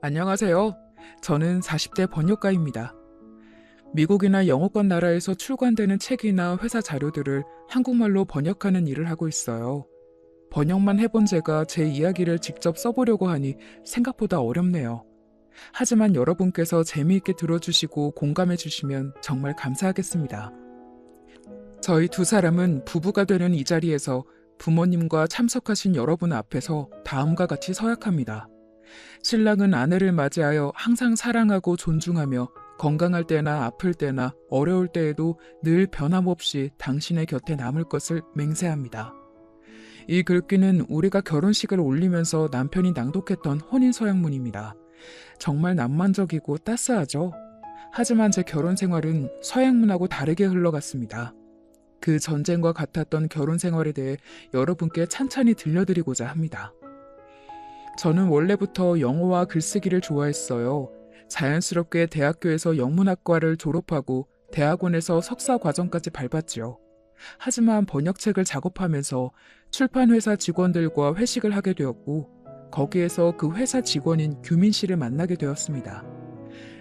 안녕하세요. 저는 40대 번역가입니다. 미국이나 영어권 나라에서 출간되는 책이나 회사 자료들을 한국말로 번역하는 일을 하고 있어요. 번역만 해본 제가 제 이야기를 직접 써보려고 하니 생각보다 어렵네요. 하지만 여러분께서 재미있게 들어주시고 공감해주시면 정말 감사하겠습니다. 저희 두 사람은 부부가 되는 이 자리에서 부모님과 참석하신 여러분 앞에서 다음과 같이 서약합니다. 신랑은 아내를 맞이하여 항상 사랑하고 존중하며 건강할 때나 아플 때나 어려울 때에도 늘 변함없이 당신의 곁에 남을 것을 맹세합니다. 이 글귀는 우리가 결혼식을 올리면서 남편이 낭독했던 혼인서약문입니다. 정말 낭만적이고 따스하죠? 하지만 제 결혼 생활은 서약문하고 다르게 흘러갔습니다. 그 전쟁과 같았던 결혼 생활에 대해 여러분께 찬찬히 들려드리고자 합니다. 저는 원래부터 영어와 글쓰기를 좋아했어요. 자연스럽게 대학교에서 영문학과를 졸업하고 대학원에서 석사 과정까지 밟았지요. 하지만 번역책을 작업하면서 출판회사 직원들과 회식을 하게 되었고 거기에서 그 회사 직원인 규민 씨를 만나게 되었습니다.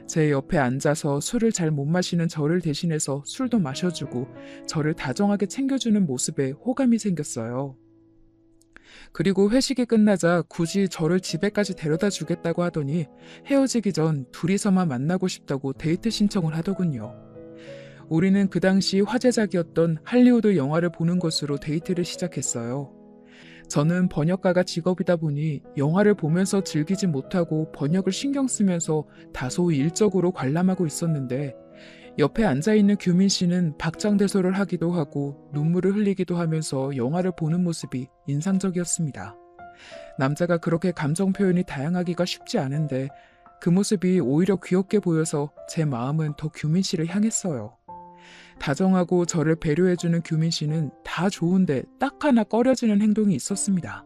제 옆에 앉아서 술을 잘 못 마시는 저를 대신해서 술도 마셔주고 저를 다정하게 챙겨주는 모습에 호감이 생겼어요. 그리고 회식이 끝나자 굳이 저를 집에까지 데려다 주겠다고 하더니 헤어지기 전 둘이서만 만나고 싶다고 데이트 신청을 하더군요. 우리는 그 당시 화제작이었던 할리우드 영화를 보는 것으로 데이트를 시작했어요. 저는 번역가가 직업이다 보니 영화를 보면서 즐기지 못하고 번역을 신경 쓰면서 다소 일적으로 관람하고 있었는데 옆에 앉아있는 규민 씨는 박장대소를 하기도 하고 눈물을 흘리기도 하면서 영화를 보는 모습이 인상적이었습니다. 남자가 그렇게 감정 표현이 다양하기가 쉽지 않은데 그 모습이 오히려 귀엽게 보여서 제 마음은 더 규민 씨를 향했어요. 다정하고 저를 배려해주는 규민 씨는 다 좋은데 딱 하나 꺼려지는 행동이 있었습니다.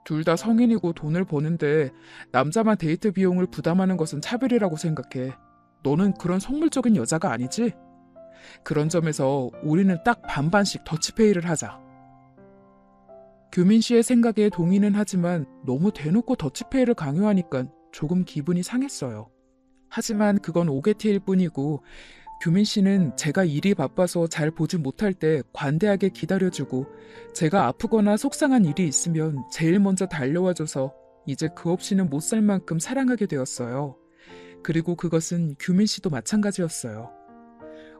둘 다 성인이고 돈을 버는데 남자만 데이트 비용을 부담하는 것은 차별이라고 생각해. 너는 그런 속물적인 여자가 아니지? 그런 점에서 우리는 딱 반반씩 더치페이를 하자. 규민 씨의 생각에 동의는 하지만 너무 대놓고 더치페이를 강요하니까 조금 기분이 상했어요. 하지만 그건 오게티일 뿐이고 규민 씨는 제가 일이 바빠서 잘 보지 못할 때 관대하게 기다려주고 제가 아프거나 속상한 일이 있으면 제일 먼저 달려와줘서 이제 그 없이는 못 살 만큼 사랑하게 되었어요. 그리고 그것은 규민 씨도 마찬가지였어요.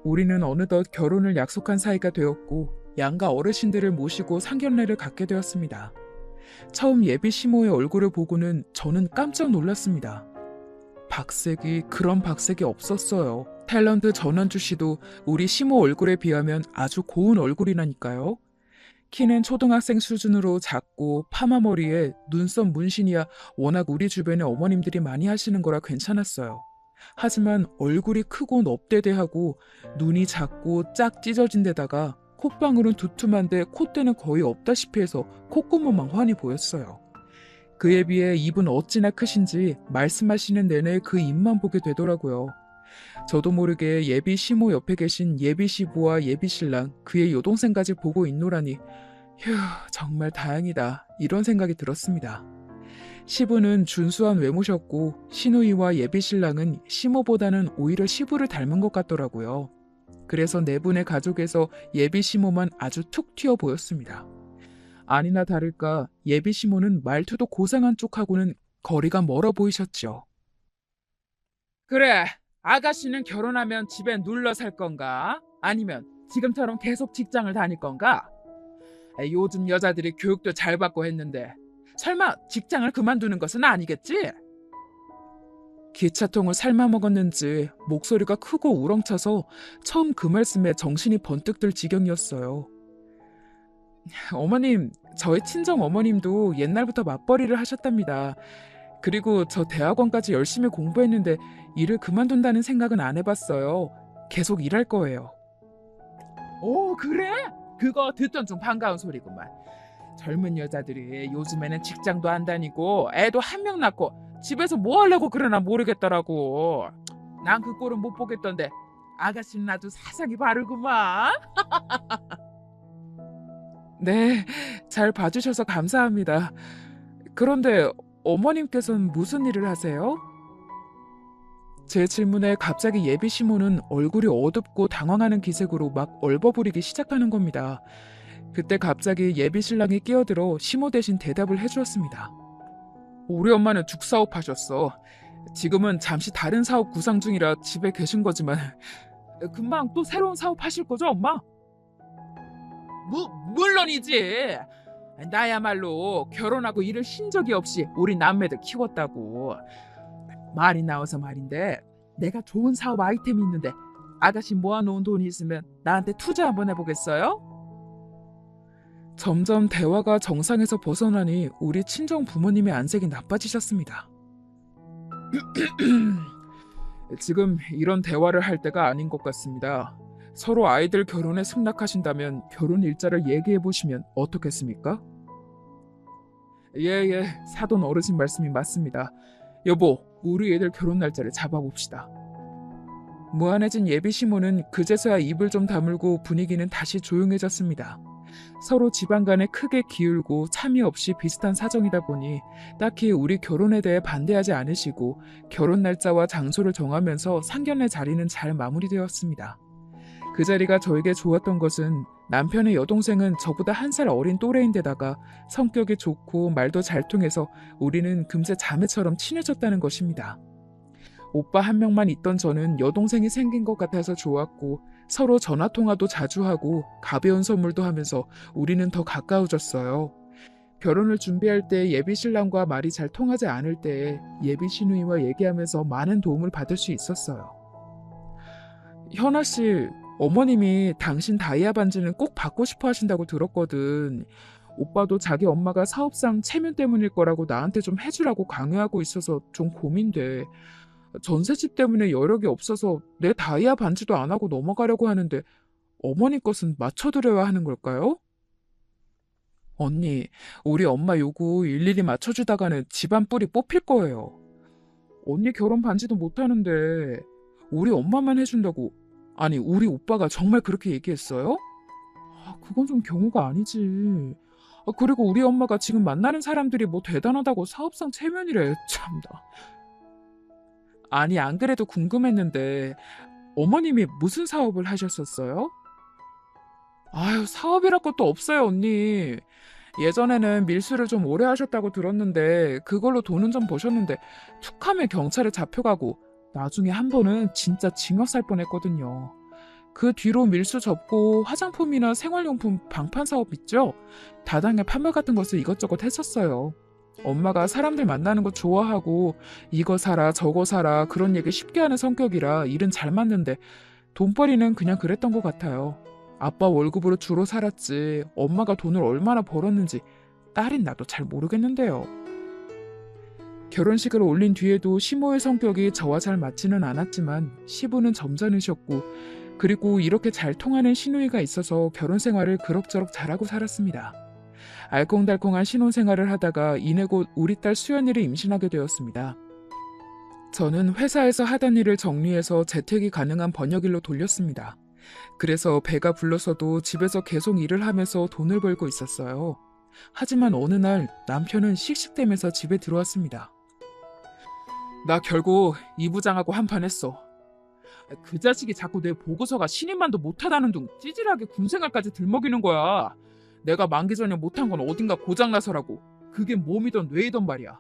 우리는 어느덧 결혼을 약속한 사이가 되었고 양가 어르신들을 모시고 상견례를 갖게 되었습니다. 처음 예비 시모의 얼굴을 보고는 저는 깜짝 놀랐습니다. 박색이 그런 박색이 없었어요. 탤런트 전원주 씨도 우리 시모 얼굴에 비하면 아주 고운 얼굴이라니까요. 키는 초등학생 수준으로 작고 파마 머리에 눈썹 문신이야 워낙 우리 주변에 어머님들이 많이 하시는 거라 괜찮았어요. 하지만 얼굴이 크고 넙대대하고 눈이 작고 짝 찢어진 데다가 콧방울은 두툼한데 콧대는 거의 없다시피 해서 콧구멍만 훤히 보였어요. 그에 비해 입은 어찌나 크신지 말씀하시는 내내 그 입만 보게 되더라고요. 저도 모르게 예비 시모 옆에 계신 예비 시부와 예비 신랑 그의 여동생까지 보고 있노라니 휴 정말 다행이다 이런 생각이 들었습니다. 시부는 준수한 외모셨고 시누이와 예비 신랑은 시모보다는 오히려 시부를 닮은 것 같더라고요. 그래서 네 분의 가족에서 예비 시모만 아주 툭 튀어 보였습니다. 아니나 다를까 예비 시모는 말투도 고상한 쪽하고는 거리가 멀어 보이셨죠. 그래, 아가씨는 결혼하면 집에 눌러 살 건가? 아니면 지금처럼 계속 직장을 다닐 건가? 요즘 여자들이 교육도 잘 받고 했는데 설마 직장을 그만두는 것은 아니겠지? 기차통을 삶아 먹었는지 목소리가 크고 우렁차서 처음 그 말씀에 정신이 번뜩 들 지경이었어요. 어머님, 저희 친정 어머님도 옛날부터 맞벌이를 하셨답니다. 그리고 저 대학원까지 열심히 공부했는데 일을 그만둔다는 생각은 안 해봤어요. 계속 일할 거예요. 오, 그래? 그거 듣던 중 반가운 소리구만. 젊은 여자들이 요즘에는 직장도 안 다니고 애도 한 명 낳고 집에서 뭐 하려고 그러나 모르겠더라고. 난 그 꼴은 못 보겠던데 아가씨는 아주 사상이 바르구만. 네, 잘 봐주셔서 감사합니다. 그런데 어머님께서는 무슨 일을 하세요? 제 질문에 갑자기 예비 시모는 얼굴이 어둡고 당황하는 기색으로 막 얼버무리기 시작하는 겁니다. 그때 갑자기 예비 신랑이 끼어들어 시모 대신 대답을 해주었습니다. 우리 엄마는 죽사업 하셨어. 지금은 잠시 다른 사업 구상 중이라 집에 계신 거지만 금방 또 새로운 사업 하실 거죠, 엄마? 물론이지. 나야말로 결혼하고 일을 쉰 적이 없이 우리 남매들 키웠다고. 말이 나와서 말인데 내가 좋은 사업 아이템이 있는데 아가씨 모아놓은 돈이 있으면 나한테 투자 한번 해보겠어요? 점점 대화가 정상에서 벗어나니 우리 친정 부모님의 안색이 나빠지셨습니다. 지금 이런 대화를 할 때가 아닌 것 같습니다. 서로 아이들 결혼에 승낙하신다면 결혼 일자를 얘기해 보시면 어떻겠습니까? 예, 사돈 어르신 말씀이 맞습니다. 여보, 우리 애들 결혼 날짜를 잡아봅시다. 무한해진 예비 시모는 그제서야 입을 좀 다물고 분위기는 다시 조용해졌습니다. 서로 집안 간에 크게 기울고 참이 없이 비슷한 사정이다 보니 딱히 우리 결혼에 대해 반대하지 않으시고 결혼 날짜와 장소를 정하면서 상견례 자리는 잘 마무리되었습니다. 그 자리가 저에게 좋았던 것은 남편의 여동생은 저보다 1살 어린 또래인데다가 성격이 좋고 말도 잘 통해서 우리는 금세 자매처럼 친해졌다는 것입니다. 오빠 한 명만 있던 저는 여동생이 생긴 것 같아서 좋았고 서로 전화통화도 자주 하고 가벼운 선물도 하면서 우리는 더 가까워졌어요. 결혼을 준비할 때 예비 신랑과 말이 잘 통하지 않을 때 예비 시누이와 얘기하면서 많은 도움을 받을 수 있었어요. 현아 씨, 어머님이 당신 다이아 반지는 꼭 받고 싶어 하신다고 들었거든. 오빠도 자기 엄마가 사업상 체면 때문일 거라고 나한테 좀 해주라고 강요하고 있어서 좀 고민돼. 전셋집 때문에 여력이 없어서 내 다이아 반지도 안 하고 넘어가려고 하는데 어머니 것은 맞춰드려야 하는 걸까요? 언니, 우리 엄마 요구 일일이 맞춰주다가는 집안 뿔이 뽑힐 거예요. 언니 결혼 반지도 못 하는데 우리 엄마만 해준다고. 아니, 우리 오빠가 정말 그렇게 얘기했어요? 그건 좀 경우가 아니지. 그리고 우리 엄마가 지금 만나는 사람들이 뭐 대단하다고 사업상 체면이래. 참나. 아니, 안 그래도 궁금했는데 어머님이 무슨 사업을 하셨었어요? 아유, 사업이랄 것도 없어요, 언니. 예전에는 밀수를 좀 오래 하셨다고 들었는데 그걸로 돈은 좀 버셨는데 툭하면 경찰에 잡혀가고 나중에 한 번은 진짜 징역 살 뻔했거든요. 그 뒤로 밀수 접고 화장품이나 생활용품 방판 사업 있죠? 다당에 판매 같은 것을 이것저것 했었어요. 엄마가 사람들 만나는 거 좋아하고 이거 사라 저거 사라 그런 얘기 쉽게 하는 성격이라 일은 잘 맞는데 돈벌이는 그냥 그랬던 것 같아요. 아빠 월급으로 주로 살았지 엄마가 돈을 얼마나 벌었는지 딸인 나도 잘 모르겠는데요. 결혼식을 올린 뒤에도 시모의 성격이 저와 잘 맞지는 않았지만 시부는 점잖으셨고 그리고 이렇게 잘 통하는 시누이가 있어서 결혼 생활을 그럭저럭 잘하고 살았습니다. 알콩달콩한 신혼생활을 하다가 이내 곧 우리 딸 수연이를 임신하게 되었습니다. 저는 회사에서 하던 일을 정리해서 재택이 가능한 번역일로 돌렸습니다. 그래서 배가 불러서도 집에서 계속 일을 하면서 돈을 벌고 있었어요. 하지만 어느 날 남편은 씩씩대면서 집에 들어왔습니다. 나 결국 이 부장하고 한판 했어. 그 자식이 자꾸 내 보고서가 신임만도 못하다는 둥 찌질하게 군생활까지 들먹이는 거야. 내가 만기 전에 못한 건 어딘가 고장나서라고. 그게 몸이던 뇌이던 말이야.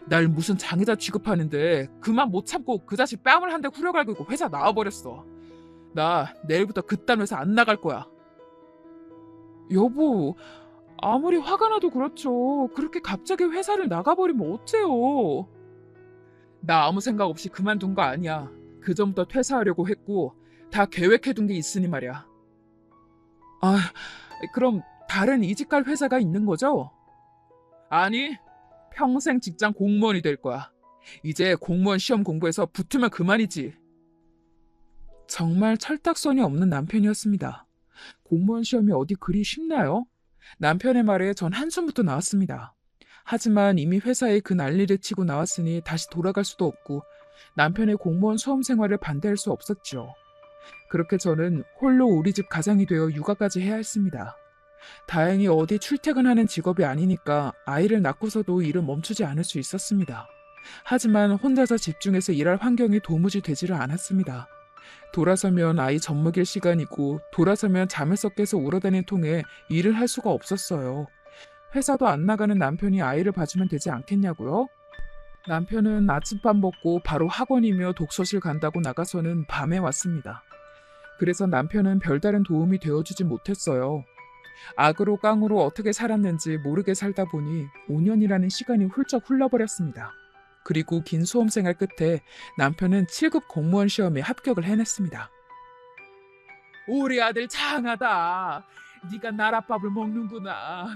날 무슨 장애자 취급하는데 그만 못 참고 그 자식 뺨을 한 대 후려갈기고 회사 나와버렸어. 나 내일부터 그딴 회사 안 나갈 거야. 여보, 아무리 화가 나도 그렇죠. 그렇게 갑자기 회사를 나가버리면 어째요? 나 아무 생각 없이 그만둔 거 아니야. 그 전부터 퇴사하려고 했고 다 계획해둔 게 있으니 말이야. 아, 그럼 다른 이직할 회사가 있는 거죠? 아니, 평생 직장 공무원이 될 거야. 이제 공무원 시험 공부해서 붙으면 그만이지. 정말 철딱선이 없는 남편이었습니다. 공무원 시험이 어디 그리 쉽나요? 남편의 말에 전 한숨부터 나왔습니다. 하지만 이미 회사에 그 난리를 치고 나왔으니 다시 돌아갈 수도 없고 남편의 공무원 수험 생활을 반대할 수 없었죠. 그렇게 저는 홀로 우리 집 가장이 되어 육아까지 해야 했습니다. 다행히 어디 출퇴근하는 직업이 아니니까 아이를 낳고서도 일을 멈추지 않을 수 있었습니다. 하지만 혼자서 집중해서 일할 환경이 도무지 되지를 않았습니다. 돌아서면 아이 젖 먹일 시간이고 돌아서면 잠에서 깨서 울어대는 통에 일을 할 수가 없었어요. 회사도 안 나가는 남편이 아이를 봐주면 되지 않겠냐고요? 남편은 아침밥 먹고 바로 학원이며 독서실 간다고 나가서는 밤에 왔습니다. 그래서 남편은 별다른 도움이 되어주지 못했어요. 악으로 깡으로 어떻게 살았는지 모르게 살다 보니 5년이라는 시간이 훌쩍 흘러버렸습니다. 그리고 긴 수험생활 끝에 남편은 7급 공무원 시험에 합격을 해냈습니다. 우리 아들 장하다. 네가 나랏밥을 먹는구나.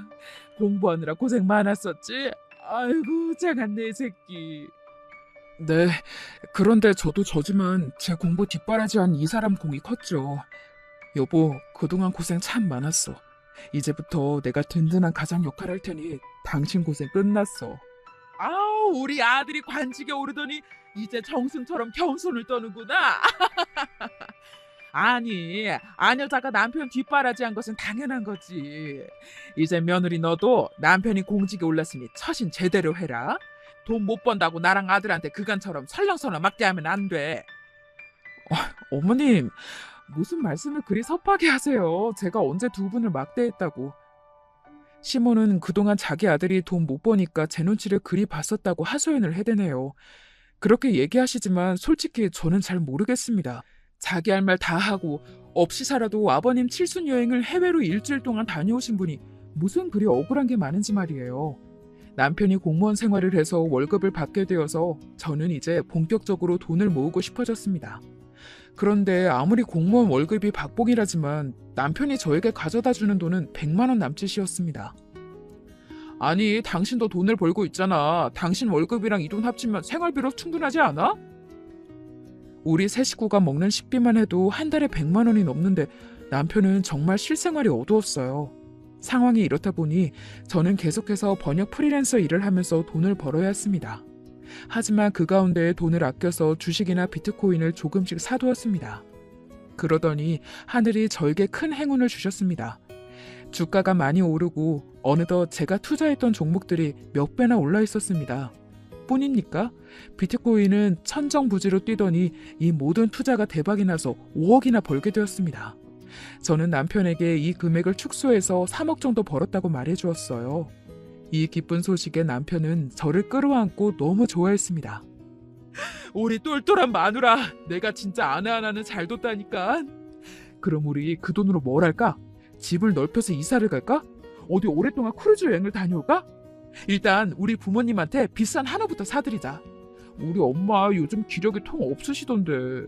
공부하느라 고생 많았었지? 아이고 장한 내 새끼. 네, 그런데 저도 저지만 제 공부 뒷바라지한 이 사람 공이 컸죠. 여보, 그동안 고생 참 많았어. 이제부터 내가 든든한 가장 역할 할 테니 당신 고생 끝났어. 아우, 우리 아들이 관직에 오르더니 이제 정승처럼 겸손을 떠는구나. 아니, 아녀자가 남편 뒷바라지한 것은 당연한 거지. 이제 며느리 너도 남편이 공직에 올랐으니 처신 제대로 해라. 돈 못 번다고 나랑 아들한테 그간처럼 설렁설렁 막대하면 안 돼. 어머님, 무슨 말씀을 그리 섭하게 하세요. 제가 언제 두 분을 막대했다고. 시몬은 그동안 자기 아들이 돈 못 버니까 제 눈치를 그리 봤었다고 하소연을 해대네요. 그렇게 얘기하시지만 솔직히 저는 잘 모르겠습니다. 자기 할 말 다 하고 없이 살아도 아버님 칠순 여행을 해외로 일주일 동안 다녀오신 분이 무슨 그리 억울한 게 많은지 말이에요. 남편이 공무원 생활을 해서 월급을 받게 되어서 저는 이제 본격적으로 돈을 모으고 싶어졌습니다. 그런데 아무리 공무원 월급이 박봉이라지만 남편이 저에게 가져다 주는 돈은 100만 원 남짓이었습니다. 아니, 당신도 돈을 벌고 있잖아. 당신 월급이랑 이 돈 합치면 생활비로 충분하지 않아? 우리 세 식구가 먹는 식비만 해도 한 달에 100만 원이 넘는데 남편은 정말 실생활이 어두웠어요. 상황이 이렇다 보니 저는 계속해서 번역 프리랜서 일을 하면서 돈을 벌어야 했습니다. 하지만 그 가운데 돈을 아껴서 주식이나 비트코인을 조금씩 사두었습니다. 그러더니 하늘이 저에게 큰 행운을 주셨습니다. 주가가 많이 오르고 어느덧 제가 투자했던 종목들이 몇 배나 올라 있었습니다. 뿐입니까? 비트코인은 천정부지로 뛰더니 이 모든 투자가 대박이 나서 5억이나 벌게 되었습니다. 저는 남편에게 이 금액을 축소해서 3억 정도 벌었다고 말해주었어요. 이 기쁜 소식에 남편은 저를 끌어안고 너무 좋아했습니다. 우리 똘똘한 마누라, 내가 진짜 아내 하나는 잘 뒀다니까. 그럼 우리 그 돈으로 뭘 할까? 집을 넓혀서 이사를 갈까? 어디 오랫동안 크루즈 여행을 다녀올까? 일단 우리 부모님한테 비싼 한우부터 사드리자. 우리 엄마 요즘 기력이 통 없으시던데.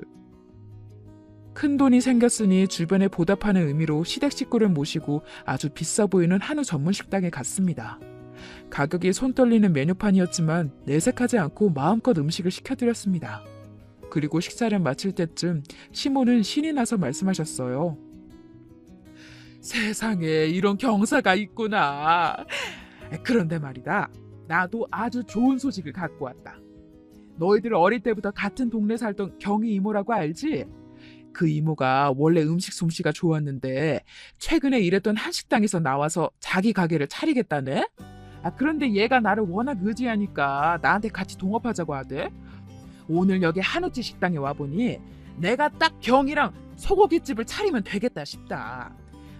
큰 돈이 생겼으니 주변에 보답하는 의미로 시댁 식구를 모시고 아주 비싸 보이는 한우 전문 식당에 갔습니다. 가격이 손 떨리는 메뉴판이었지만 내색하지 않고 마음껏 음식을 시켜드렸습니다. 그리고 식사를 마칠 때쯤 시몬은 신이 나서 말씀하셨어요. 세상에 이런 경사가 있구나. 그런데 말이다, 나도 아주 좋은 소식을 갖고 왔다. 너희들 어릴 때부터 같은 동네 살던 경희 이모라고 알지? 그 이모가 원래 음식 솜씨가 좋았는데 최근에 일했던 한식당에서 나와서 자기 가게를 차리겠다네? 그런데 얘가 나를 워낙 의지하니까 나한테 같이 동업하자고 하대. 오늘 여기 한우집 식당에 와보니 내가 딱 경이랑 소고기집을 차리면 되겠다 싶다.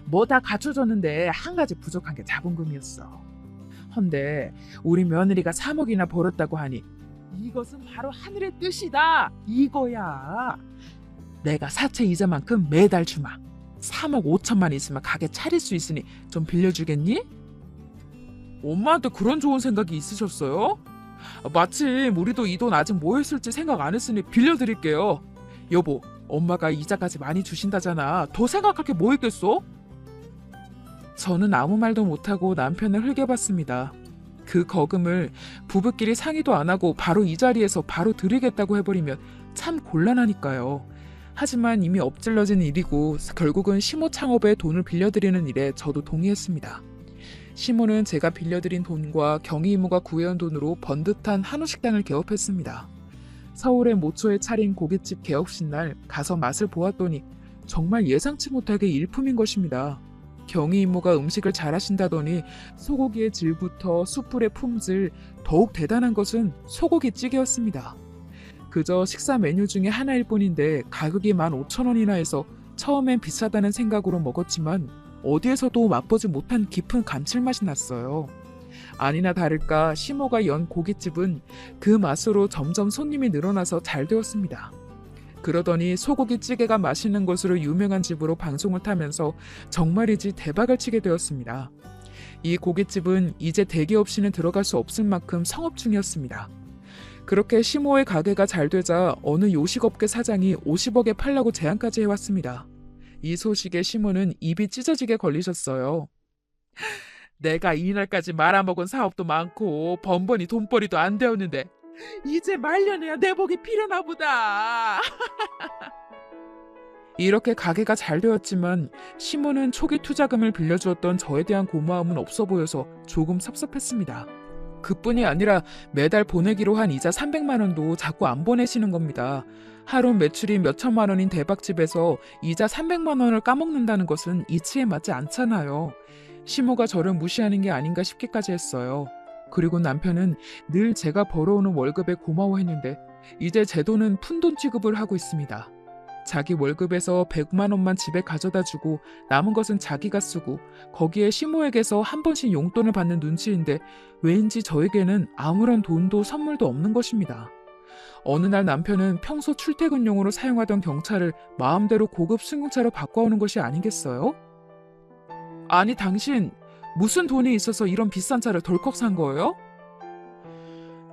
뭐 다 갖춰줬는데 한 가지 부족한 게 자본금이었어. 헌데 우리 며느리가 3억이나 벌었다고 하니 이것은 바로 하늘의 뜻이다 이거야. 내가 사채 이자만큼 매달 주마. 3억 5천만 있으면 가게 차릴 수 있으니 좀 빌려주겠니? 엄마한테 그런 좋은 생각이 있으셨어요? 마침 우리도 이 돈 아직 뭐 했을지 생각 안 했으니 빌려드릴게요. 여보, 엄마가 이자까지 많이 주신다잖아. 더 생각할 게 뭐 있겠어? 저는 아무 말도 못하고 남편을 흘겨봤습니다. 그 거금을 부부끼리 상의도 안 하고 바로 이 자리에서 바로 드리겠다고 해버리면 참 곤란하니까요. 하지만 이미 엎질러진 일이고 결국은 시모 창업에 돈을 빌려드리는 일에 저도 동의했습니다. 시모는 제가 빌려드린 돈과 경희 이모가 구해온 돈으로 번듯한 한우식당을 개업했습니다. 서울의 모초에 차린 고깃집 개업식 날 가서 맛을 보았더니 정말 예상치 못하게 일품인 것입니다. 경희 이모가 음식을 잘하신다더니 소고기의 질부터 숯불의 품질, 더욱 대단한 것은 소고기 찌개였습니다. 그저 식사 메뉴 중에 하나일 뿐인데 가격이 15,000원이나 해서 처음엔 비싸다는 생각으로 먹었지만 어디에서도 맛보지 못한 깊은 감칠맛이 났어요. 아니나 다를까 시모가 연 고깃집은 그 맛으로 점점 손님이 늘어나서 잘 되었습니다. 그러더니 소고기 찌개가 맛있는 것으로 유명한 집으로 방송을 타면서 정말이지 대박을 치게 되었습니다. 이 고깃집은 이제 대기 없이는 들어갈 수 없을 만큼 성업 중이었습니다. 그렇게 시모의 가게가 잘 되자 어느 요식업계 사장이 50억에 팔라고 제안까지 해왔습니다. 이 소식에 시모는 입이 찢어지게 걸리셨어요. 내가 이날까지 말아먹은 사업도 많고 번번이 돈벌이도 안 되었는데 이제 말년에야 내 복이 필요나 보다. 이렇게 가게가 잘 되었지만 시모는 초기 투자금을 빌려주었던 저에 대한 고마움은 없어 보여서 조금 섭섭했습니다. 그뿐이 아니라 매달 보내기로 한 이자 300만 원도 자꾸 안 보내시는 겁니다. 하루 매출이 몇천만 원인 대박집에서 이자 300만 원을 까먹는다는 것은 이치에 맞지 않잖아요. 시모가 저를 무시하는 게 아닌가 싶기까지 했어요. 그리고 남편은 늘 제가 벌어오는 월급에 고마워했는데 이제 제 돈은 푼돈 취급을 하고 있습니다. 자기 월급에서 100만 원만 집에 가져다 주고 남은 것은 자기가 쓰고 거기에 시모에게서 한 번씩 용돈을 받는 눈치인데 왠지 저에게는 아무런 돈도 선물도 없는 것입니다. 어느 날 남편은 평소 출퇴근용으로 사용하던 경차를 마음대로 고급 승용차로 바꿔오는 것이 아니겠어요? 아니 당신 무슨 돈이 있어서 이런 비싼 차를 덜컥 산 거예요?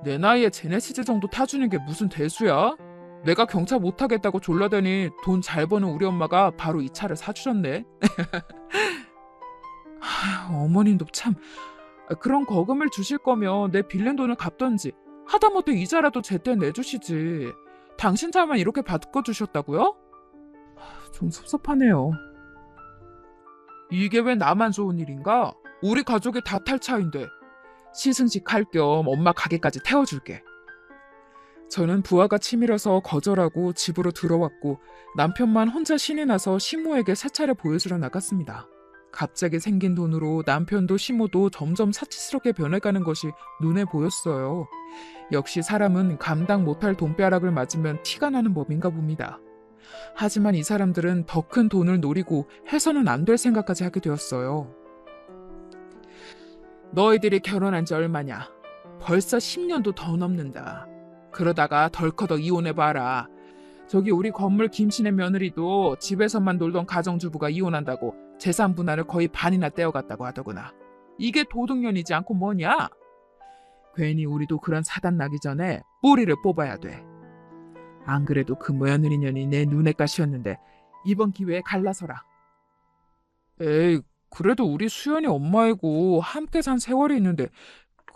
내 나이에 제네시스 정도 타주는 게 무슨 대수야? 내가 경차 못 타겠다고 졸라대니 돈 잘 버는 우리 엄마가 바로 이 차를 사주셨네. 어머님도 참. 그런 거금을 주실 거면 내 빌린 돈을 갚던지 하다못해 이자라도 제때 내주시지. 당신 차만 이렇게 바꿔주셨다고요? 좀 섭섭하네요. 이게 왜 나만 좋은 일인가? 우리 가족이 다 탈 차인데. 시승식 할 겸 엄마 가게까지 태워줄게. 저는 부하가 치밀어서 거절하고 집으로 들어왔고 남편만 혼자 신이 나서 시모에게 새 차를 보여주러 나갔습니다. 갑자기 생긴 돈으로 남편도 시모도 점점 사치스럽게 변해가는 것이 눈에 보였어요. 역시 사람은 감당 못할 돈벼락을 맞으면 티가 나는 법인가 봅니다. 하지만 이 사람들은 더 큰 돈을 노리고 해서는 안 될 생각까지 하게 되었어요. 너희들이 결혼한 지 얼마냐? 벌써 10년도 더 넘는다. 그러다가 덜커덕 이혼해봐라. 저기 우리 건물 김씨네 며느리도 집에서만 놀던 가정주부가 이혼한다고 재산 분할을 거의 반이나 떼어갔다고 하더구나. 이게 도둑년이지 않고 뭐냐? 괜히 우리도 그런 사단 나기 전에 뿌리를 뽑아야 돼. 안 그래도 그 며느리년이 내 눈에 가시였는데 이번 기회에 갈라서라. 에이, 그래도 우리 수연이 엄마이고 함께 산 세월이 있는데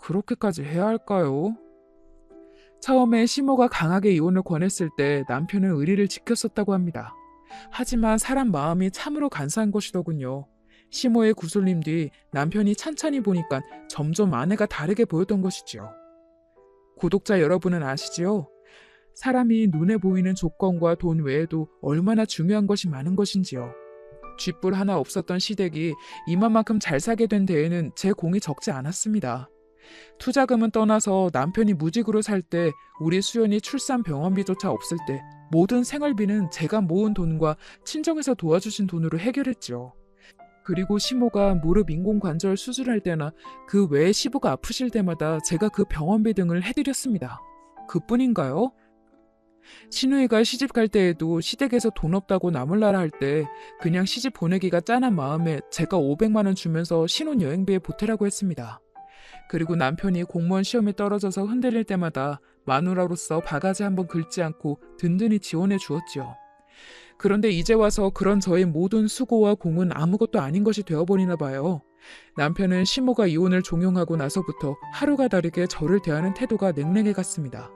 그렇게까지 해야 할까요? 처음에 시모가 강하게 이혼을 권했을 때 남편은 의리를 지켰었다고 합니다. 하지만 사람 마음이 참으로 간사한 것이더군요. 시모의 구슬림 뒤 남편이 찬찬히 보니까 점점 아내가 다르게 보였던 것이지요. 구독자 여러분은 아시지요? 사람이 눈에 보이는 조건과 돈 외에도 얼마나 중요한 것이 많은 것인지요. 쥐뿔 하나 없었던 시댁이 이만큼 잘 사게 된 데에는 제 공이 적지 않았습니다. 투자금은 떠나서 남편이 무직으로 살 때 우리 수연이 출산 병원비조차 없을 때 모든 생활비는 제가 모은 돈과 친정에서 도와주신 돈으로 해결했죠. 그리고 시모가 무릎 인공관절 수술할 때나 그 외에 시부가 아프실 때마다 제가 그 병원비 등을 해드렸습니다. 그뿐인가요? 신우이가 시집 갈 때에도 시댁에서 돈 없다고 나몰라라 할 때 그냥 시집 보내기가 짠한 마음에 제가 500만 원 주면서 신혼여행비에 보태라고 했습니다. 그리고 남편이 공무원 시험에 떨어져서 흔들릴 때마다 마누라로서 바가지 한번 긁지 않고 든든히 지원해 주었지요. 그런데 이제 와서 그런 저의 모든 수고와 공은 아무것도 아닌 것이 되어버리나 봐요. 남편은 시모가 이혼을 종용하고 나서부터 하루가 다르게 저를 대하는 태도가 냉랭해 갔습니다.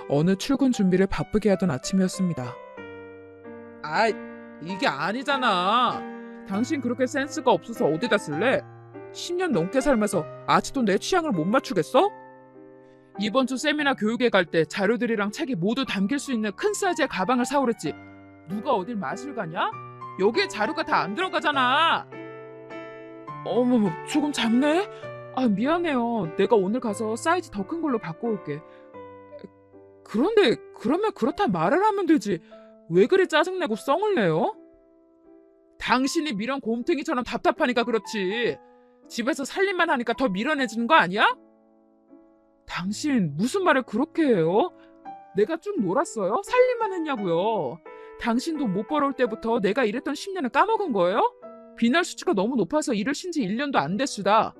어느 출근 준비를 바쁘게 하던 아침이었습니다. 아, 이게 아니잖아. 당신 그렇게 센스가 없어서 어디다 쓸래? 10년 넘게 살면서 아직도 내 취향을 못 맞추겠어? 이번 주 세미나 교육에 갈 때 자료들이랑 책이 모두 담길 수 있는 큰 사이즈의 가방을 사오랬지. 누가 어딜 마실 가냐? 여기에 자료가 다 안 들어가잖아. 어머머, 조금 작네? 아, 미안해요. 내가 오늘 가서 사이즈 더 큰 걸로 바꿔올게. 그런데 그러면 그렇다 말을 하면 되지. 왜 그리 짜증내고 썽을 내요? 당신이 미련 곰탱이처럼 답답하니까 그렇지. 집에서 살림만 하니까 더 미련해지는 거 아니야? 당신 무슨 말을 그렇게 해요? 내가 쭉 놀았어요? 살림만 했냐고요? 당신도 못 벌어올 때부터 내가 일했던 10년을 까먹은 거예요? 비날 수치가 너무 높아서 일을 쉰 지 1년도 안 됐수다.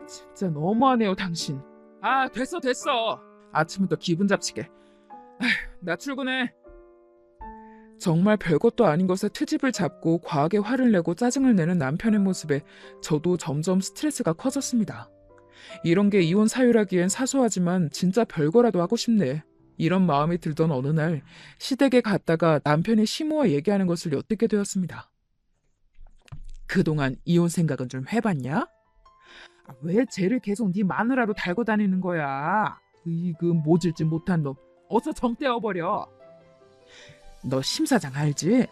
진짜 너무하네요, 당신. 아, 됐어, 됐어. 아침부터 기분 잡치게. 아휴, 나 출근해. 정말 별것도 아닌 것에 트집을 잡고 과하게 화를 내고 짜증을 내는 남편의 모습에 저도 점점 스트레스가 커졌습니다. 이런 게 이혼 사유라기엔 사소하지만 진짜 별거라도 하고 싶네. 이런 마음이 들던 어느 날 시댁에 갔다가 남편이 시모와 얘기하는 것을 엿듣게 되었습니다. 그동안 이혼 생각은 좀 해봤냐? 왜 쟤를 계속 네 마누라로 달고 다니는 거야? 으이그 모질지 못한 놈. 어서 정 떼어버려. 너 심 사장 알지?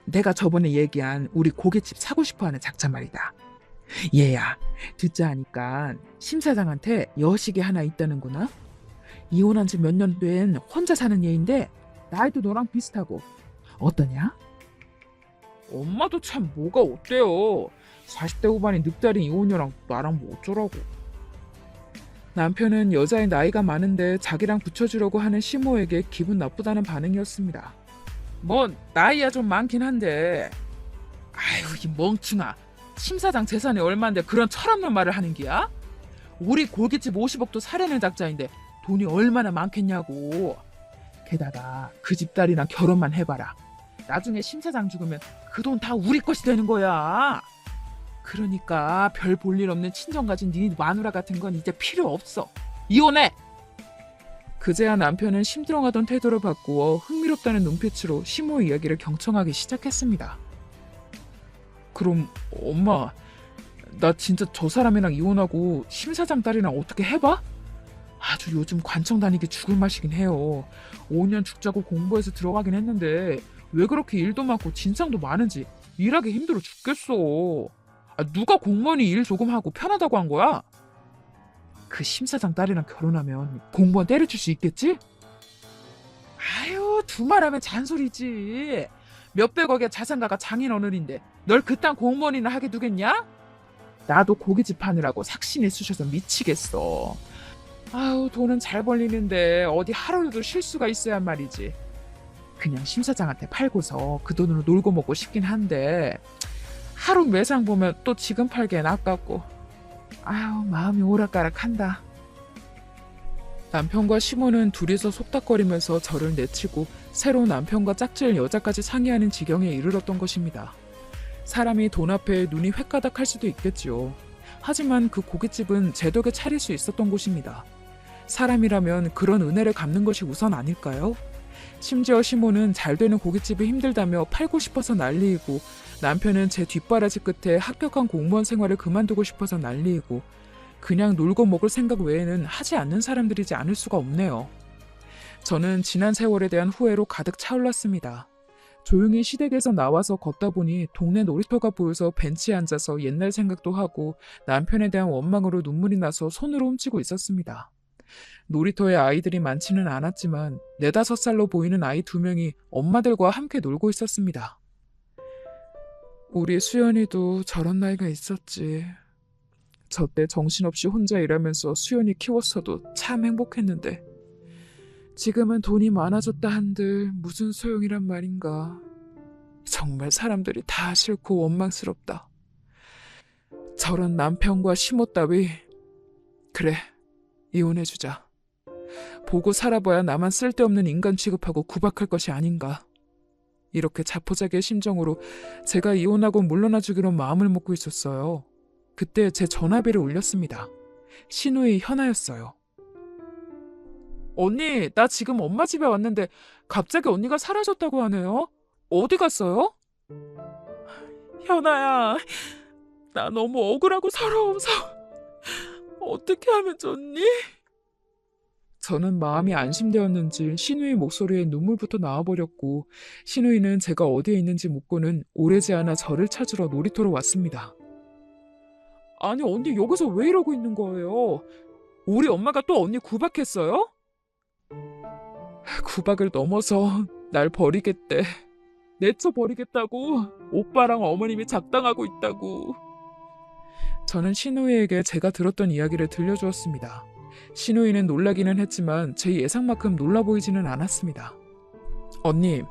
내가 저번에 얘기한 우리 고깃집 사고 싶어하는 작자 말이다. 얘야, 듣자 하니까 심 사장한테 여식이 하나 있다는구나. 이혼한 지 몇 년 된 혼자 사는 얘인데 나이도 너랑 비슷하고. 어떠냐? 엄마도 참 뭐가 어때요. 40대 후반인 늑다리 이혼녀랑 나랑 뭐 어쩌라고. 남편은 여자의 나이가 많은데 자기랑 붙여주려고 하는 시모에게 기분 나쁘다는 반응이었습니다. 뭐 나이야 좀 많긴 한데. 아유, 이 멍충아. 심 사장 재산이 얼만데 그런 철없는 말을 하는 기야? 우리 고깃집 50억도 사려는 작자인데 돈이 얼마나 많겠냐고. 게다가 그 집 딸이랑 결혼만 해봐라. 나중에 심 사장 죽으면 그 돈 다 우리 것이 되는 거야. 그러니까 별 볼 일 없는 친정 가진 네 마누라 같은 건 이제 필요 없어. 이혼해. 그제야 남편은 심드렁하던 태도를 바꾸어 흥미롭다는 눈빛으로 시모 이야기를 경청하기 시작했습니다. 그럼 엄마, 나 진짜 저 사람이랑 이혼하고 심 사장 딸이랑 어떻게 해봐? 아주 요즘 관청 다니기 죽을 맛이긴 해요. 5년 죽자고 공부해서 들어가긴 했는데 왜 그렇게 일도 많고 진상도 많은지 일하기 힘들어 죽겠어. 누가 공무원이 일 조금 하고 편하다고 한 거야? 그 심사장 딸이랑 결혼하면 공무원 때려칠 수 있겠지? 아유, 두말하면 잔소리지. 몇백억의 자산가가 장인어른인데 널 그딴 공무원이나 하게 두겠냐? 나도 고깃집 하느라고 삭신이 쑤셔서 미치겠어. 아유, 돈은 잘 벌리는데 어디 하루라도 쉴 수가 있어야 말이지. 그냥 심사장한테 팔고서 그 돈으로 놀고 먹고 싶긴 한데 하루 매상 보면 또 지금 팔기엔 아깝고. 아유, 마음이 오락가락한다. 남편과 시모는 둘이서 속닥거리면서 저를 내치고 새로 남편과 짝지을 여자까지 상의하는 지경에 이르렀던 것입니다. 사람이 돈 앞에 눈이 횟가닥할 수도 있겠지요. 하지만 그 고깃집은 제 덕에 차릴 수 있었던 곳입니다. 사람이라면 그런 은혜를 갚는 것이 우선 아닐까요? 심지어 시모는 잘 되는 고깃집이 힘들다며 팔고 싶어서 난리이고, 남편은 제 뒷바라지 끝에 합격한 공무원 생활을 그만두고 싶어서 난리이고, 그냥 놀고 먹을 생각 외에는 하지 않는 사람들이지 않을 수가 없네요. 저는 지난 세월에 대한 후회로 가득 차올랐습니다. 조용히 시댁에서 나와서 걷다 보니 동네 놀이터가 보여서 벤치에 앉아서 옛날 생각도 하고 남편에 대한 원망으로 눈물이 나서 손으로 훔치고 있었습니다. 놀이터에 아이들이 많지는 않았지만 4~5살로 보이는 아이 2명이 엄마들과 함께 놀고 있었습니다. 우리 수연이도 저런 나이가 있었지. 저 때 정신없이 혼자 일하면서 수연이 키웠어도 참 행복했는데 지금은 돈이 많아졌다 한들 무슨 소용이란 말인가. 정말 사람들이 다 싫고 원망스럽다. 저런 남편과 시모 따위. 그래, 이혼해주자. 보고 살아봐야 나만 쓸데없는 인간 취급하고 구박할 것이 아닌가. 이렇게 자포자기의 심정으로 제가 이혼하고 물러나주기로 마음을 먹고 있었어요. 그때 제 전화벨이 울렸습니다. 신우이 현아였어요. 언니, 나 지금 엄마 집에 왔는데 갑자기 언니가 사라졌다고 하네요. 어디 갔어요? 현아야, 나 너무 억울하고 서러워서 어떻게 하면 좋니? 저는 마음이 안심되었는지 신우이 목소리에 눈물부터 나와버렸고, 신우이는 제가 어디에 있는지 묻고는 오래지 않아 저를 찾으러 놀이터로 왔습니다. 아니, 언니 여기서 왜 이러고 있는 거예요? 우리 엄마가 또 언니 구박했어요? 구박을 넘어서 날 버리겠대. 내쳐버리겠다고. 오빠랑 어머님이 작당하고 있다고. 저는 신우이에게 제가 들었던 이야기를 들려주었습니다. 신우이는 놀라기는 했지만 제 예상만큼 놀라 보이지는 않았습니다. 언니,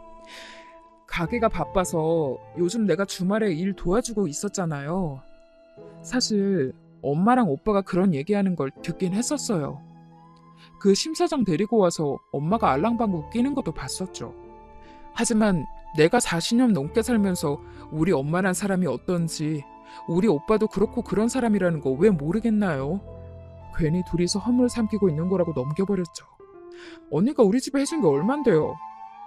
가게가 바빠서 요즘 내가 주말에 일 도와주고 있었잖아요. 사실 엄마랑 오빠가 그런 얘기하는 걸 듣긴 했었어요. 그 심사장 데리고 와서 엄마가 알랑방구 끼는 것도 봤었죠. 하지만 내가 40년 넘게 살면서 우리 엄마란 사람이 어떤지, 우리 오빠도 그렇고 그런 사람이라는 거 왜 모르겠나요? 괜히 둘이서 허물 삼키고 있는 거라고 넘겨버렸죠. 언니가 우리 집에 해준 게 얼만데요.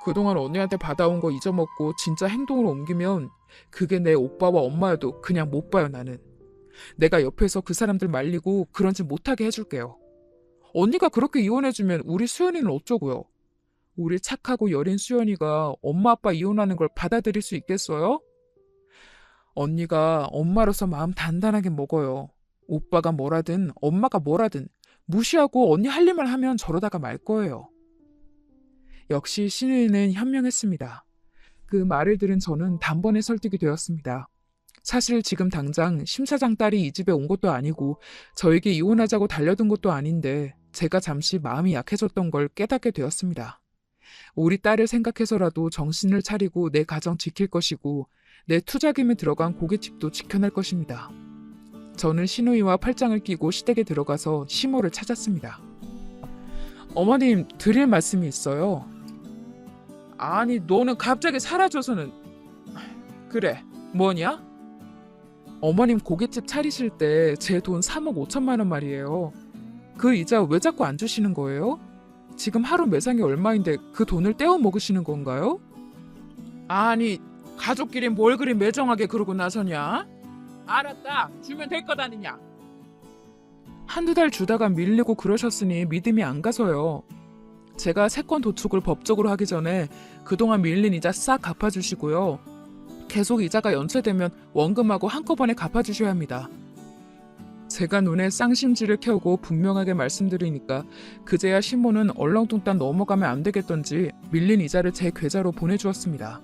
그동안 언니한테 받아온 거 잊어먹고 진짜 행동으로 옮기면 그게 내 오빠와 엄마여도 그냥 못 봐요, 나는. 내가 옆에서 그 사람들 말리고 그런 짓 못하게 해줄게요. 언니가 그렇게 이혼해주면 우리 수연이는 어쩌고요? 우리 착하고 여린 수연이가 엄마 아빠 이혼하는 걸 받아들일 수 있겠어요? 언니가 엄마로서 마음 단단하게 먹어요. 오빠가 뭐라든 엄마가 뭐라든 무시하고 언니 할 일만 하면 저러다가 말 거예요. 역시 신우이는 현명했습니다. 그 말을 들은 저는 단번에 설득이 되었습니다. 사실 지금 당장 심사장 딸이 이 집에 온 것도 아니고 저에게 이혼하자고 달려든 것도 아닌데 제가 잠시 마음이 약해졌던 걸 깨닫게 되었습니다. 우리 딸을 생각해서라도 정신을 차리고 내 가정 지킬 것이고 내 투자금에 들어간 고깃집도 지켜낼 것입니다. 저는 신우이와 팔짱을 끼고 시댁에 들어가서 시모를 찾았습니다. 어머님, 드릴 말씀이 있어요. 아니, 너는 갑자기 사라져서는... 그래, 뭐냐? 어머님 고깃집 차리실 때 제 돈 3억 5천만 원 말이에요. 그 이자 왜 자꾸 안 주시는 거예요? 지금 하루 매상이 얼마인데 그 돈을 떼어 먹으시는 건가요? 아니, 가족끼리 뭘 그리 매정하게 그러고 나서냐? 알았다, 주면 될 것 아니냐? 한두 달 주다가 밀리고 그러셨으니 믿음이 안 가서요. 제가 세권 도축을 법적으로 하기 전에 그동안 밀린 이자 싹 갚아주시고요. 계속 이자가 연체되면 원금하고 한꺼번에 갚아주셔야 합니다. 제가 눈에 쌍심지를 켜고 분명하게 말씀드리니까 그제야 신모는 얼렁뚱땅 넘어가면 안 되겠던지 밀린 이자를 제 계좌로 보내주었습니다.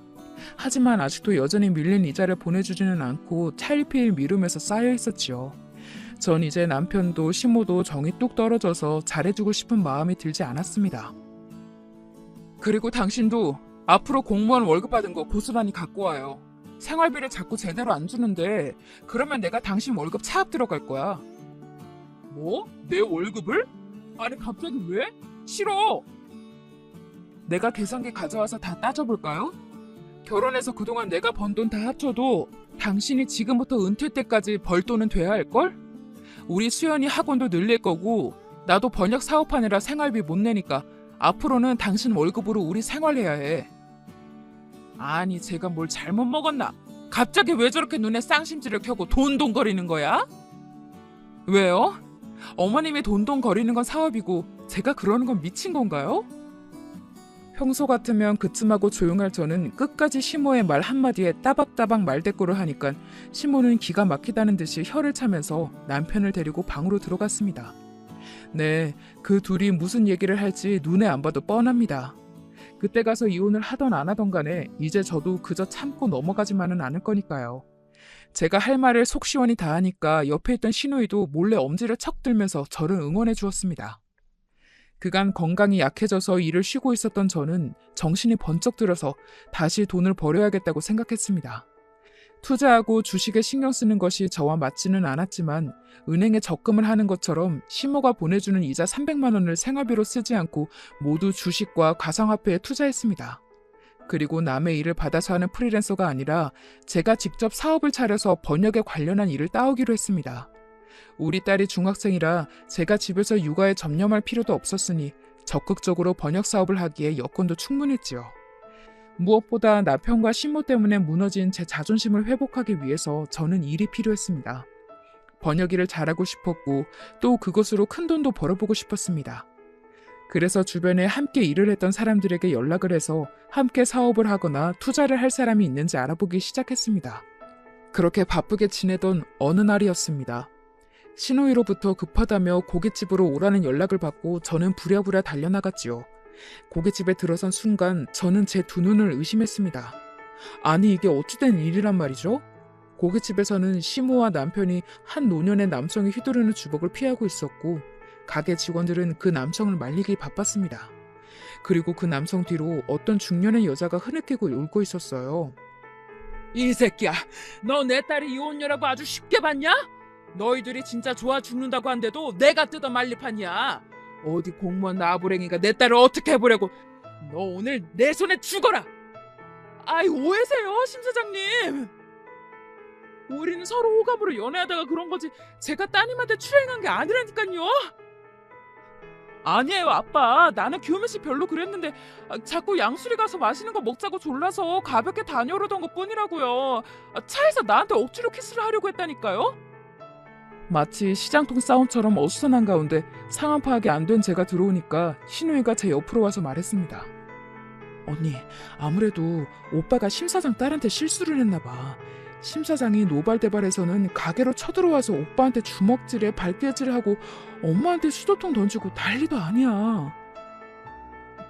하지만 아직도 여전히 밀린 이자를 보내주지는 않고 차일피일 미루면서 쌓여 있었지요. 전 이제 남편도 신모도 정이 뚝 떨어져서 잘해주고 싶은 마음이 들지 않았습니다. 그리고 당신도 앞으로 공무원 월급 받은 거 고스란히 갖고 와요. 생활비를 자꾸 제대로 안 주는데 그러면 내가 당신 월급 차압 들어갈 거야. 뭐? 내 월급을? 아니 갑자기 왜? 싫어. 내가 계산기 가져와서 다 따져볼까요? 결혼해서 그동안 내가 번 돈 다 합쳐도 당신이 지금부터 은퇴 때까지 벌 돈은 돼야 할걸? 우리 수연이 학원도 늘릴 거고 나도 번역 사업하느라 생활비 못 내니까 앞으로는 당신 월급으로 우리 생활해야 해. 아니 제가 뭘 잘못 먹었나? 갑자기 왜 저렇게 눈에 쌍심지를 켜고 돈돈거리는 거야? 왜요? 어머님이 돈돈거리는 건 사업이고 제가 그러는 건 미친 건가요? 평소 같으면 그쯤하고 조용할 저는 끝까지 시모의 말 한마디에 따박따박 말대꾸를 하니까 시모는 기가 막히다는 듯이 혀를 차면서 남편을 데리고 방으로 들어갔습니다. 네, 그 둘이 무슨 얘기를 할지 눈에 안 봐도 뻔합니다. 그때 가서 이혼을 하던 안 하던 간에 이제 저도 그저 참고 넘어가지만은 않을 거니까요. 제가 할 말을 속 시원히 다 하니까 옆에 있던 신우이도 몰래 엄지를 척 들면서 저를 응원해 주었습니다. 그간 건강이 약해져서 일을 쉬고 있었던 저는 정신이 번쩍 들어서 다시 돈을 벌여야겠다고 생각했습니다. 투자하고 주식에 신경 쓰는 것이 저와 맞지는 않았지만 은행에 적금을 하는 것처럼 시모가 보내주는 이자 300만 원을 생활비로 쓰지 않고 모두 주식과 가상화폐에 투자했습니다. 그리고 남의 일을 받아서 하는 프리랜서가 아니라 제가 직접 사업을 차려서 번역에 관련한 일을 따오기로 했습니다. 우리 딸이 중학생이라 제가 집에서 육아에 전념할 필요도 없었으니 적극적으로 번역 사업을 하기에 여건도 충분했지요. 무엇보다 남편과 신모 때문에 무너진 제 자존심을 회복하기 위해서 저는 일이 필요했습니다. 번역 일을 잘하고 싶었고 또 그것으로 큰 돈도 벌어보고 싶었습니다. 그래서 주변에 함께 일을 했던 사람들에게 연락을 해서 함께 사업을 하거나 투자를 할 사람이 있는지 알아보기 시작했습니다. 그렇게 바쁘게 지내던 어느 날이었습니다. 신우이로부터 급하다며 고깃집으로 오라는 연락을 받고 저는 부랴부랴 달려나갔지요. 고깃집에 들어선 순간 저는 제 두 눈을 의심했습니다. 아니 이게 어찌된 일이란 말이죠? 고깃집에서는 시모와 남편이 한 노년의 남성이 휘두르는 주먹을 피하고 있었고 가게 직원들은 그 남성을 말리기 바빴습니다. 그리고 그 남성 뒤로 어떤 중년의 여자가 흐느끼고 울고 있었어요. 이 새끼야, 너 내 딸이 이혼녀라고 아주 쉽게 봤냐? 너희들이 진짜 좋아 죽는다고 한데도 내가 뜯어 말릴 판이야. 어디 공무원 나부랭이가 내 딸을 어떻게 해보려고. 너 오늘 내 손에 죽어라. 아이 오해세요 심 사장님. 우리는 서로 호감으로 연애하다가 그런 거지 제가 따님한테 추행한 게 아니라니까요. 아니에요 아빠, 나는 교묘씨 별로 그랬는데 자꾸 양수리 가서 맛있는 거 먹자고 졸라서 가볍게 다녀오던 것 뿐이라고요. 차에서 나한테 억지로 키스를 하려고 했다니까요. 마치 시장통 싸움처럼 어수선한 가운데 상황 파악이 안 된 제가 들어오니까 신우이가 제 옆으로 와서 말했습니다. 언니, 아무래도 오빠가 심 사장 딸한테 실수를 했나 봐. 심 사장이 노발대발해서는 가게로 쳐들어와서 오빠한테 주먹질에 발길질하고 엄마한테 수도통 던지고 난리도 아니야.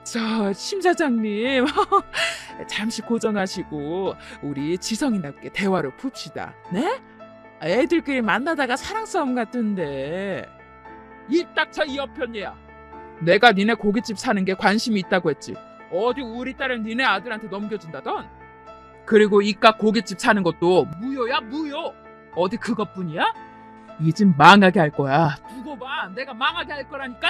저 심 사장님 잠시 고정하시고 우리 지성이답게 대화로 풉시다. 네? 애들끼리 만나다가 사랑 싸움 같은데. 입 닥쳐 이 여편이야. 내가 니네 고깃집 사는 게 관심이 있다고 했지. 어디 우리 딸을 니네 아들한테 넘겨준다던? 그리고 이깟 고깃집 사는 것도 무효야 무효. 어디 그것뿐이야? 이 집 망하게 할 거야. 두고 봐, 내가 망하게 할 거라니까.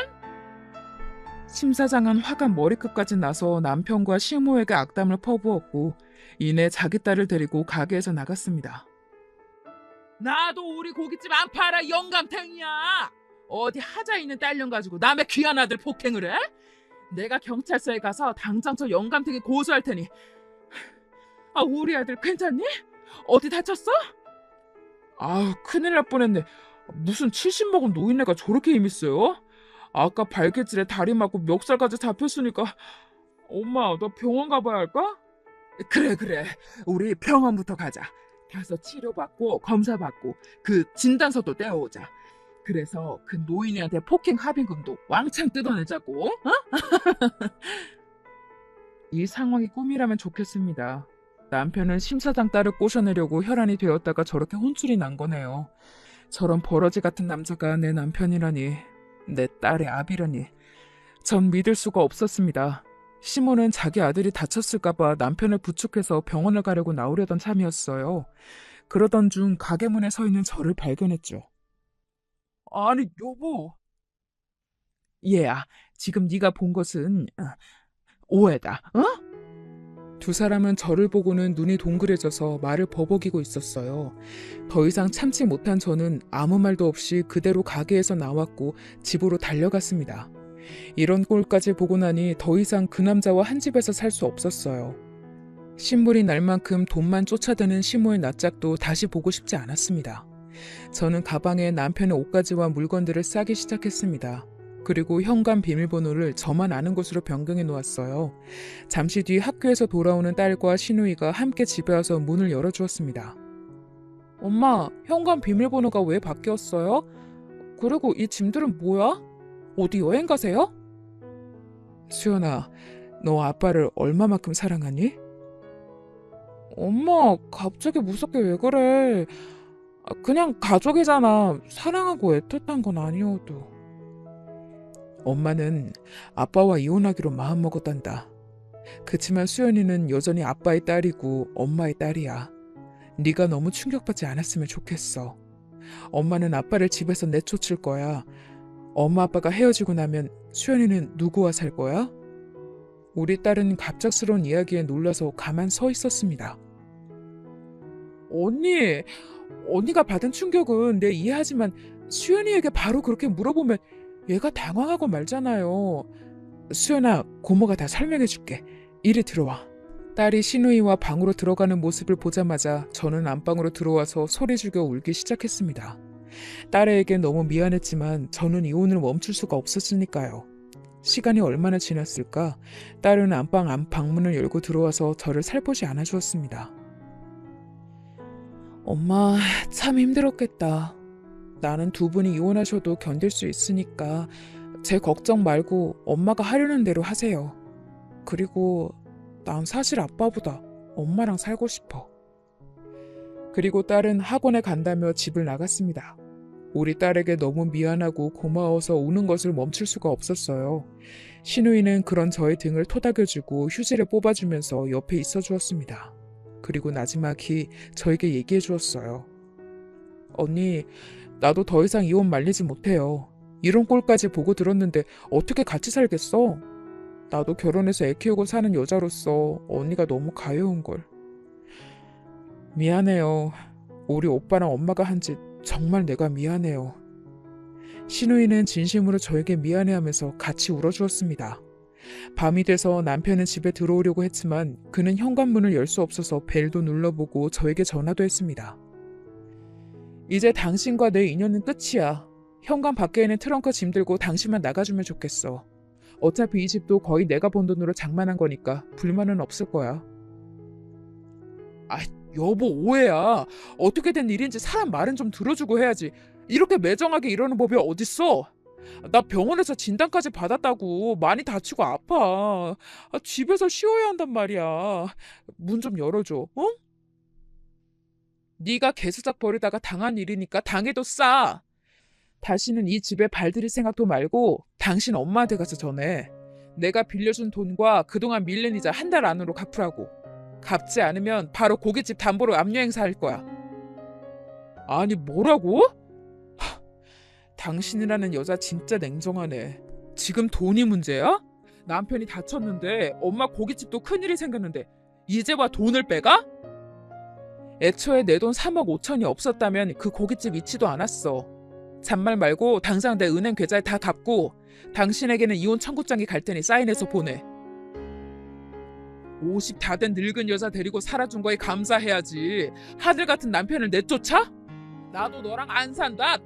심 사장은 화가 머리끝까지 나서 남편과 시모에게 악담을 퍼부었고 이내 자기 딸을 데리고 가게에서 나갔습니다. 나도 우리 고깃집 안 팔아 영감탱이야. 어디 하자 있는 딸년 가지고 남의 귀한 아들 폭행을 해? 내가 경찰서에 가서 당장 저 영감탱이 고소할 테니. 우리 아들 괜찮니? 어디 다쳤어? 큰일 날 뻔했네. 무슨 70 먹은 노인네가 저렇게 힘있어요? 아까 발길질에 다리 맞고 멱살까지 잡혔으니까. 엄마, 너 병원 가봐야 할까? 그래 우리 병원부터 가자. 가서 치료받고 검사받고 그 진단서도 떼어오자. 그래서 그 노인이한테 폭행 합의금도 왕창 뜯어내자고. 이 상황이 꿈이라면 좋겠습니다. 남편은 심사장 딸을 꼬셔내려고 혈안이 되었다가 저렇게 혼쭐이 난 거네요. 저런 버러지 같은 남자가 내 남편이라니, 내 딸의 아비라니. 전 믿을 수가 없었습니다. 시모는 자기 아들이 다쳤을까봐 남편을 부축해서 병원을 가려고 나오려던 참이었어요. 그러던 중 가게 문에 서 있는 저를 발견했죠. 아니 여보. 얘야, 지금 네가 본 것은 오해다. 두 사람은 저를 보고는 눈이 동그래져서 말을 버벅이고 있었어요. 더 이상 참지 못한 저는 아무 말도 없이 그대로 가게에서 나왔고 집으로 달려갔습니다. 이런 꼴까지 보고 나니 더 이상 그 남자와 한 집에서 살 수 없었어요. 신물이 날 만큼 돈만 쫓아드는 시모의 낯짝도 다시 보고 싶지 않았습니다. 저는 가방에 남편의 옷가지와 물건들을 싸기 시작했습니다. 그리고 현관 비밀번호를 저만 아는 곳으로 변경해 놓았어요. 잠시 뒤 학교에서 돌아오는 딸과 시누이가 함께 집에 와서 문을 열어주었습니다. 엄마, 현관 비밀번호가 왜 바뀌었어요? 그리고 이 짐들은 뭐야? 어디 여행 가세요? 수연아, 너 아빠를 얼마만큼 사랑하니? 엄마, 갑자기 무섭게 왜 그래? 그냥 가족이잖아. 사랑하고 애틋한 건 아니어도. 엄마는 아빠와 이혼하기로 마음먹었단다. 그치만 수연이는 여전히 아빠의 딸이고 엄마의 딸이야. 네가 너무 충격받지 않았으면 좋겠어. 엄마는 아빠를 집에서 내쫓을 거야. 엄마 아빠가 헤어지고 나면 수연이는 누구와 살 거야? 우리 딸은 갑작스러운 이야기에 놀라서 가만 서 있었습니다. 언니가 받은 충격은 내 이해하지만 수연이에게 바로 그렇게 물어보면 얘가 당황하고 말잖아요. 수연아, 고모가 다 설명해줄게. 이리 들어와. 딸이 시누이와 방으로 들어가는 모습을 보자마자 저는 안방으로 들어와서 소리 죽여 울기 시작했습니다. 딸에게 너무 미안했지만 저는 이혼을 멈출 수가 없었으니까요. 시간이 얼마나 지났을까? 딸은 안방 방문을 열고 들어와서 저를 살포시 안아주었습니다. 엄마, 참 힘들었겠다. 나는 두 분이 이혼하셔도 견딜 수 있으니까 제 걱정 말고 엄마가 하려는 대로 하세요. 그리고 난 사실 아빠보다 엄마랑 살고 싶어. 그리고 딸은 학원에 간다며 집을 나갔습니다. 우리 딸에게 너무 미안하고 고마워서 우는 것을 멈출 수가 없었어요. 신우이는 그런 저의 등을 토닥여주고 휴지를 뽑아주면서 옆에 있어 주었습니다. 그리고 나지막히 저에게 얘기해 주었어요. 언니, 나도 더 이상 이혼 말리지 못해요. 이런 꼴까지 보고 들었는데 어떻게 같이 살겠어? 나도 결혼해서 애 키우고 사는 여자로서 언니가 너무 가여운걸. 미안해요. 우리 오빠랑 엄마가 한 짓 정말 내가 미안해요. 신우이는 진심으로 저에게 미안해하면서 같이 울어주었습니다. 밤이 돼서 남편은 집에 들어오려고 했지만 그는 현관문을 열 수 없어서 벨도 눌러보고 저에게 전화도 했습니다. 이제 당신과 내 인연은 끝이야. 현관 밖에 있는 트렁크 짐 들고 당신만 나가주면 좋겠어. 어차피 이 집도 거의 내가 번 돈으로 장만한 거니까 불만은 없을 거야. 아, 여보 오해야. 어떻게 된 일인지 사람 말은 좀 들어주고 해야지. 이렇게 매정하게 이러는 법이 어딨어? 나 병원에서 진단까지 받았다고. 많이 다치고 아파. 집에서 쉬어야 한단 말이야. 문 좀 열어줘. 어? 네가 개수작 버리다가 당한 일이니까 당해도 싸. 다시는 이 집에 발들일 생각도 말고 당신 엄마한테 가서 전해. 내가 빌려준 돈과 그동안 밀린 이자 한 달 안으로 갚으라고. 갚지 않으면 바로 고깃집 담보로 압류 행사할 거야. 아니 뭐라고? 당신이라는 여자 진짜 냉정하네. 지금 돈이 문제야? 남편이 다쳤는데 엄마 고깃집도 큰일이 생겼는데 이제 와 돈을 빼가? 애초에 내 돈 3억 5천이 없었다면 그 고깃집 잊지도 않았어. 잔말 말고 당장 내 은행 계좌에 다 갚고 당신에게는 이혼 청구장이 갈 테니 사인해서 보내. 50 다 된 늙은 여자 데리고 살아준 거에 감사해야지. 하늘 같은 남편을 내쫓아? 나도 너랑 안 산다.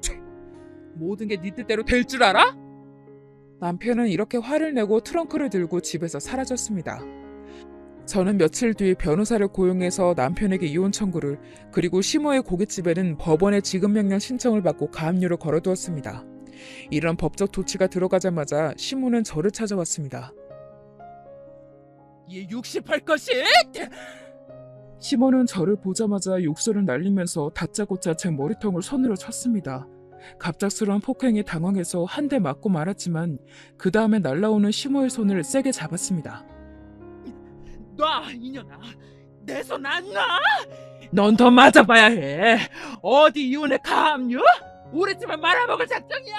모든 게 네 뜻대로 될 줄 알아? 남편은 이렇게 화를 내고 트렁크를 들고 집에서 사라졌습니다. 저는 며칠 뒤 변호사를 고용해서 남편에게 이혼 청구를, 그리고 시모의 고깃집에는 법원의 지급명령 신청을 받고 가압류를 걸어두었습니다. 이런 법적 조치가 들어가자마자 시모는 저를 찾아왔습니다. 얘 68 것이! 시모는 저를 보자마자 욕설을 날리면서 다짜고짜 제 머리통을 손으로 쳤습니다. 갑작스러운 폭행에 당황해서 한 대 맞고 말았지만 그 다음에 날라오는 시모의 손을 세게 잡았습니다. 놔, 이년아. 내 손 안 놔? 넌 더 맞아봐야 해. 어디 이혼에 가압류? 우리 집을 말아먹을 작정이야?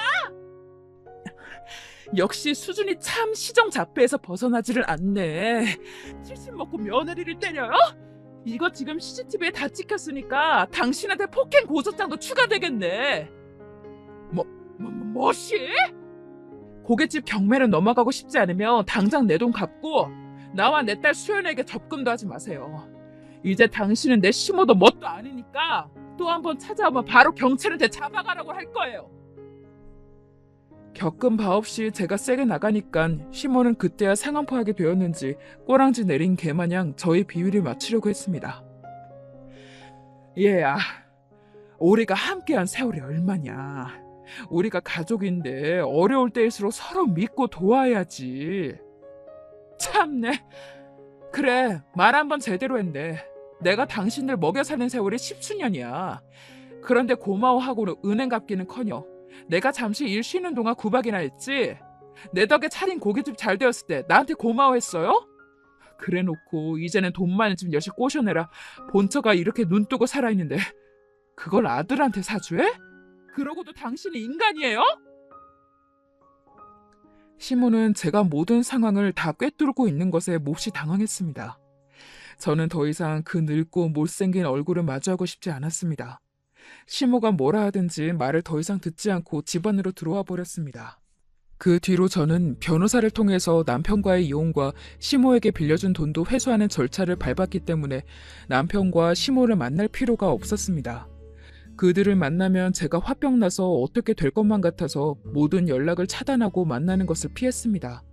역시 수준이 참 시정자폐에서 벗어나지를 않네. 70 먹고 며느리를 때려요? 이거 지금 CCTV에 다 찍혔으니까 당신한테 폭행 고소장도 추가되겠네. 뭐시? 고깃집 경매를 넘어가고 싶지 않으면 당장 내 돈 갚고 나와 내 딸 수연에게 접근도 하지 마세요. 이제 당신은 내 시모도 뭣도 아니니까 또 한 번 찾아오면 바로 경찰한테 잡아가라고 할 거예요. 겪은 바 없이 제가 세게 나가니까 시모는 그때야 상황 파악이 되었는지 꼬랑지 내린 개마냥 저의 비위를 맞추려고 했습니다. 얘야, 우리가 함께한 세월이 얼마냐. 우리가 가족인데 어려울 때일수록 서로 믿고 도와야지. 참네. 그래, 말 한번 제대로 했네. 내가 당신들 먹여 사는 세월이 10수년이야. 그런데 고마워하고는 은행 갚기는커녕 내가 잠시 일 쉬는 동안 구박이나 했지. 내 덕에 차린 고깃집 잘 되었을 때 나한테 고마워했어요? 그래놓고 이제는 돈 많은 집 여시 꼬셔내라 본처가 이렇게 눈 뜨고 살아있는데 그걸 아들한테 사주해? 그러고도 당신이 인간이에요? 시모는 제가 모든 상황을 다 꿰뚫고 있는 것에 몹시 당황했습니다. 저는 더 이상 그 늙고 못생긴 얼굴을 마주하고 싶지 않았습니다. 시모가 뭐라 하든지 말을 더 이상 듣지 않고 집 안으로 들어와 버렸습니다. 그 뒤로 저는 변호사를 통해서 남편과의 이혼과 시모에게 빌려준 돈도 회수하는 절차를 밟았기 때문에 남편과 시모를 만날 필요가 없었습니다. 그들을 만나면 제가 화병 나서 어떻게 될 것만 같아서 모든 연락을 차단하고 만나는 것을 피했습니다.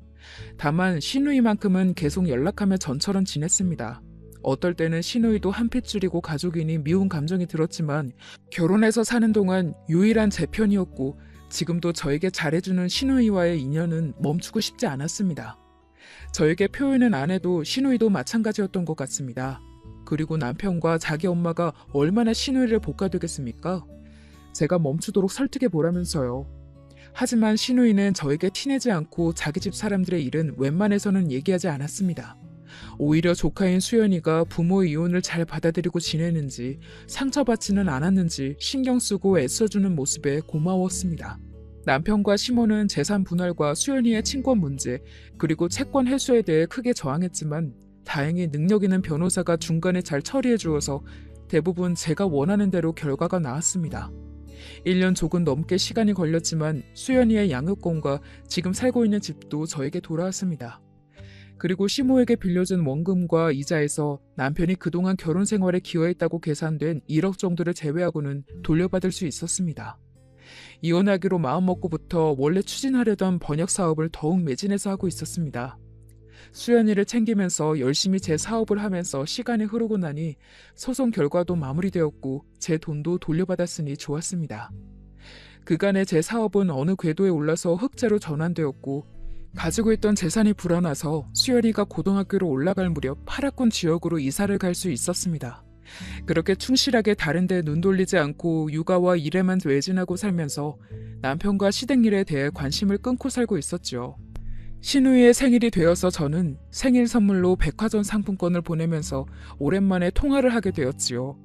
다만 신우이만큼은 계속 연락하며 전처럼 지냈습니다. 어떨 때는 시누이도 한 핏줄이고 가족이니 미운 감정이 들었지만 결혼해서 사는 동안 유일한 제 편이었고 지금도 저에게 잘해주는 시누이와의 인연은 멈추고 싶지 않았습니다. 저에게 표현은 안 해도 시누이도 마찬가지였던 것 같습니다. 그리고 남편과 자기 엄마가 얼마나 시누이를 볶아두겠습니까? 제가 멈추도록 설득해 보라면서요. 하지만 시누이는 저에게 티내지 않고 자기 집 사람들의 일은 웬만해서는 얘기하지 않았습니다. 오히려 조카인 수연이가 부모의 이혼을 잘 받아들이고 지내는지 상처받지는 않았는지 신경 쓰고 애써주는 모습에 고마웠습니다. 남편과 시모는 재산 분할과 수연이의 친권 문제 그리고 채권 회수에 대해 크게 저항했지만 다행히 능력 있는 변호사가 중간에 잘 처리해 주어서 대부분 제가 원하는 대로 결과가 나왔습니다. 1년 조금 넘게 시간이 걸렸지만 수연이의 양육권과 지금 살고 있는 집도 저에게 돌아왔습니다. 그리고 시모에게 빌려준 원금과 이자에서 남편이 그동안 결혼 생활에 기여했다고 계산된 1억 정도를 제외하고는 돌려받을 수 있었습니다. 이혼하기로 마음먹고부터 원래 추진하려던 번역 사업을 더욱 매진해서 하고 있었습니다. 수연이를 챙기면서 열심히 제 사업을 하면서 시간이 흐르고 나니 소송 결과도 마무리되었고 제 돈도 돌려받았으니 좋았습니다. 그간의 제 사업은 어느 궤도에 올라서 흑자로 전환되었고 가지고 있던 재산이 불어나서 수연이가 고등학교로 올라갈 무렵 파라군 지역으로 이사를 갈 수 있었습니다. 그렇게 충실하게 다른 데 눈 돌리지 않고 육아와 일에만 외진하고 살면서 남편과 시댁일에 대해 관심을 끊고 살고 있었죠. 신우이의 생일이 되어서 저는 생일 선물로 백화점 상품권을 보내면서 오랜만에 통화를 하게 되었지요.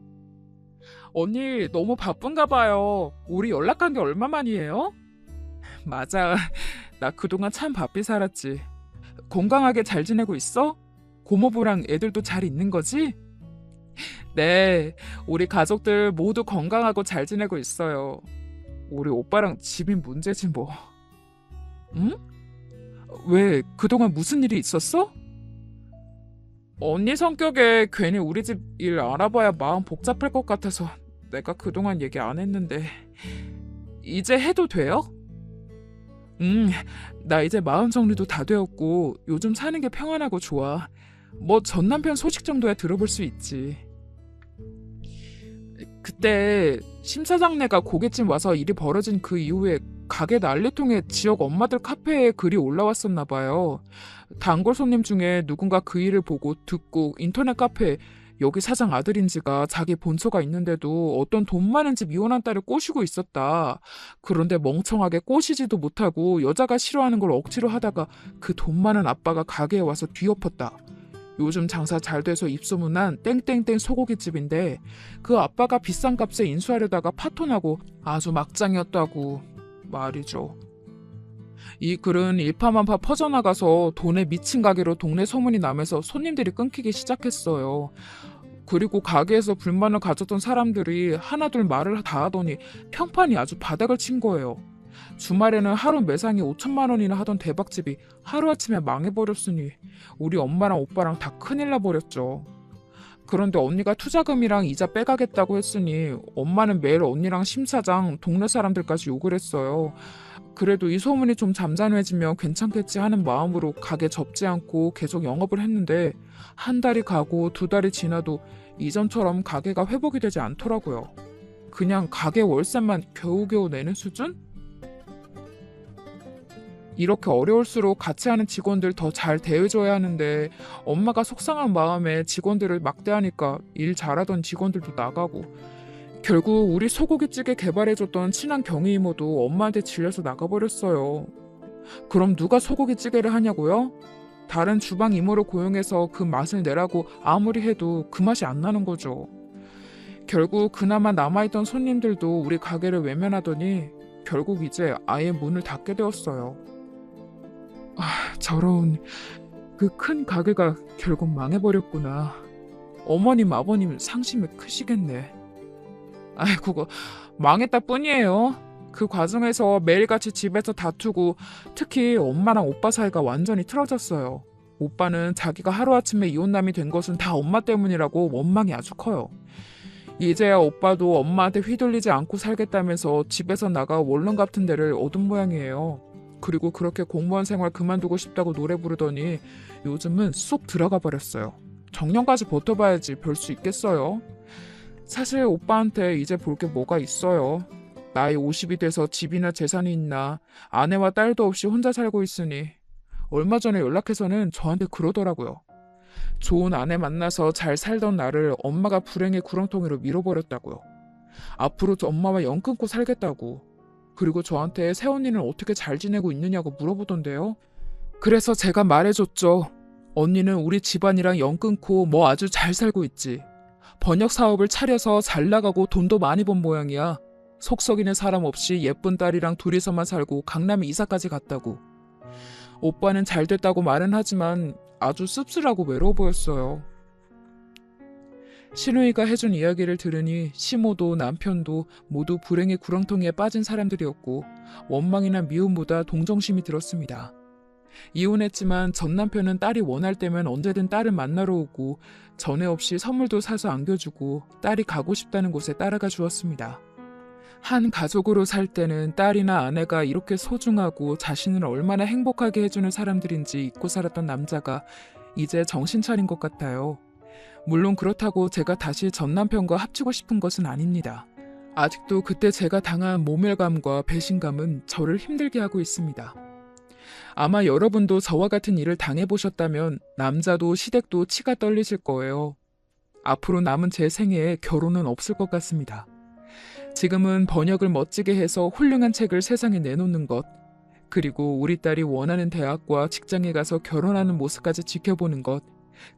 언니 너무 바쁜가 봐요. 우리 연락한 게 얼마만이에요? 맞아. 나 그동안 참 바삐 살았지. 건강하게 잘 지내고 있어? 고모부랑 애들도 잘 있는 거지? 네, 우리 가족들 모두 건강하고 잘 지내고 있어요. 우리 오빠랑 집이 문제지 뭐. 응? 왜 그동안 무슨 일이 있었어? 언니 성격에 괜히 우리 집 일 알아봐야 마음 복잡할 것 같아서 내가 그동안 얘기 안 했는데 이제 해도 돼요? 나 이제 마음 정리도 다 되었고 요즘 사는 게 평안하고 좋아. 뭐 전 남편 소식 정도야 들어볼 수 있지. 그때 심 사장네가 고깃집 와서 일이 벌어진 그 이후에 가게 난리통에 지역 엄마들 카페에 글이 올라왔었나 봐요. 단골 손님 중에 누군가 그 일을 보고 듣고 인터넷 카페에 여기 사장 아들인지가 자기 본처가 있는데도 어떤 돈 많은 집 이혼한 딸을 꼬시고 있었다. 그런데 멍청하게 꼬시지도 못하고 여자가 싫어하는 걸 억지로 하다가 그 돈 많은 아빠가 가게에 와서 뒤엎었다. 요즘 장사 잘 돼서 입소문난 땡땡땡 소고기집인데 그 아빠가 비싼 값에 인수하려다가 파토나고 아주 막장이었다고 말이죠. 이 글은 일파만파 퍼져나가서 돈에 미친 가게로 동네 소문이 나면서 손님들이 끊기기 시작했어요. 그리고 가게에서 불만을 가졌던 사람들이 하나둘 말을 다 하더니 평판이 아주 바닥을 친 거예요. 주말에는 하루 매상이 5천만 원이나 하던 대박집이 하루아침에 망해버렸으니 우리 엄마랑 오빠랑 다 큰일 나버렸죠. 그런데 언니가 투자금이랑 이자 빼가겠다고 했으니 엄마는 매일 언니랑 심 사장, 동네 사람들까지 욕을 했어요. 그래도 이 소문이 좀 잠잠해지면 괜찮겠지 하는 마음으로 가게 접지 않고 계속 영업을 했는데 한 달이 가고 두 달이 지나도 이전처럼 가게가 회복이 되지 않더라고요. 그냥 가게 월세만 겨우겨우 내는 수준? 이렇게 어려울수록 같이 하는 직원들 더 잘 대해줘야 하는데 엄마가 속상한 마음에 직원들을 막대하니까 일 잘하던 직원들도 나가고 결국 우리 소고기찌개 개발해줬던 친한 경희 이모도 엄마한테 질려서 나가버렸어요. 그럼 누가 소고기찌개를 하냐고요? 다른 주방 이모를 고용해서 그 맛을 내라고 아무리 해도 그 맛이 안 나는 거죠. 결국 그나마 남아있던 손님들도 우리 가게를 외면하더니 결국 이제 아예 문을 닫게 되었어요. 저런 그 큰 가게가 결국 망해버렸구나. 어머님 아버님 상심이 크시겠네. 그거 망했다 뿐이에요. 그 과정에서 매일같이 집에서 다투고 특히 엄마랑 오빠 사이가 완전히 틀어졌어요. 오빠는 자기가 하루아침에 이혼남이 된 것은 다 엄마 때문이라고 원망이 아주 커요. 이제야 오빠도 엄마한테 휘둘리지 않고 살겠다면서 집에서 나가 원룸 같은 데를 얻은 모양이에요. 그리고 그렇게 공무원 생활 그만두고 싶다고 노래 부르더니 요즘은 쏙 들어가 버렸어요. 정년까지 버텨봐야지 별 수 있겠어요. 사실 오빠한테 이제 볼 게 뭐가 있어요. 나이 50이 돼서 집이나 재산이 있나 아내와 딸도 없이 혼자 살고 있으니 얼마 전에 연락해서는 저한테 그러더라고요. 좋은 아내 만나서 잘 살던 나를 엄마가 불행의 구렁텅이로 밀어버렸다고요. 앞으로 저 엄마와 연 끊고 살겠다고. 그리고 저한테 새언니는 어떻게 잘 지내고 있느냐고 물어보던데요. 그래서 제가 말해줬죠. 언니는 우리 집안이랑 연 끊고 뭐 아주 잘 살고 있지. 번역 사업을 차려서 잘 나가고 돈도 많이 번 모양이야. 속 썩이는 사람 없이 예쁜 딸이랑 둘이서만 살고 강남에 이사까지 갔다고. 오빠는 잘 됐다고 말은 하지만 아주 씁쓸하고 외로워 보였어요. 신우이가 해준 이야기를 들으니 시모도 남편도 모두 불행의 구렁텅이에 빠진 사람들이었고 원망이나 미움보다 동정심이 들었습니다. 이혼했지만 전 남편은 딸이 원할 때면 언제든 딸을 만나러 오고 전에 없이 선물도 사서 안겨주고 딸이 가고 싶다는 곳에 따라가 주었습니다. 한 가족으로 살 때는 딸이나 아내가 이렇게 소중하고 자신을 얼마나 행복하게 해주는 사람들인지 잊고 살았던 남자가 이제 정신 차린 것 같아요. 물론 그렇다고 제가 다시 전 남편과 합치고 싶은 것은 아닙니다. 아직도 그때 제가 당한 모멸감과 배신감은 저를 힘들게 하고 있습니다. 아마 여러분도 저와 같은 일을 당해보셨다면 남자도 시댁도 치가 떨리실 거예요. 앞으로 남은 제 생애에 결혼은 없을 것 같습니다. 지금은 번역을 멋지게 해서 훌륭한 책을 세상에 내놓는 것, 그리고 우리 딸이 원하는 대학과 직장에 가서 결혼하는 모습까지 지켜보는 것,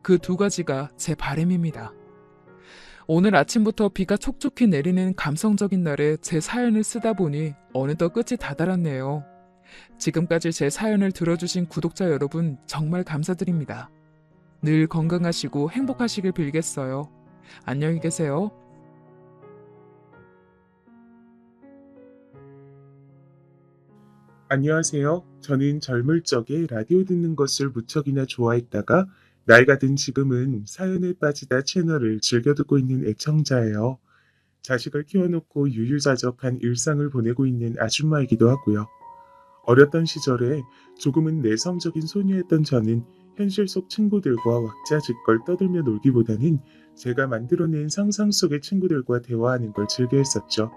그 두 가지가 제 바람입니다. 오늘 아침부터 비가 촉촉히 내리는 감성적인 날에 제 사연을 쓰다 보니 어느덧 끝이 다다랐네요. 지금까지 제 사연을 들어주신 구독자 여러분 정말 감사드립니다. 늘 건강하시고 행복하시길 빌겠어요. 안녕히 계세요. 안녕하세요. 저는 젊을 적에 라디오 듣는 것을 무척이나 좋아했다가 나이가 든 지금은 사연에 빠지다 채널을 즐겨 듣고 있는 애청자예요. 자식을 키워놓고 유유자적한 일상을 보내고 있는 아줌마이기도 하고요. 어렸던 시절에 조금은 내성적인 소녀였던 저는 현실 속 친구들과 왁자지껄 떠들며 놀기보다는 제가 만들어낸 상상 속의 친구들과 대화하는 걸 즐겨 했었죠.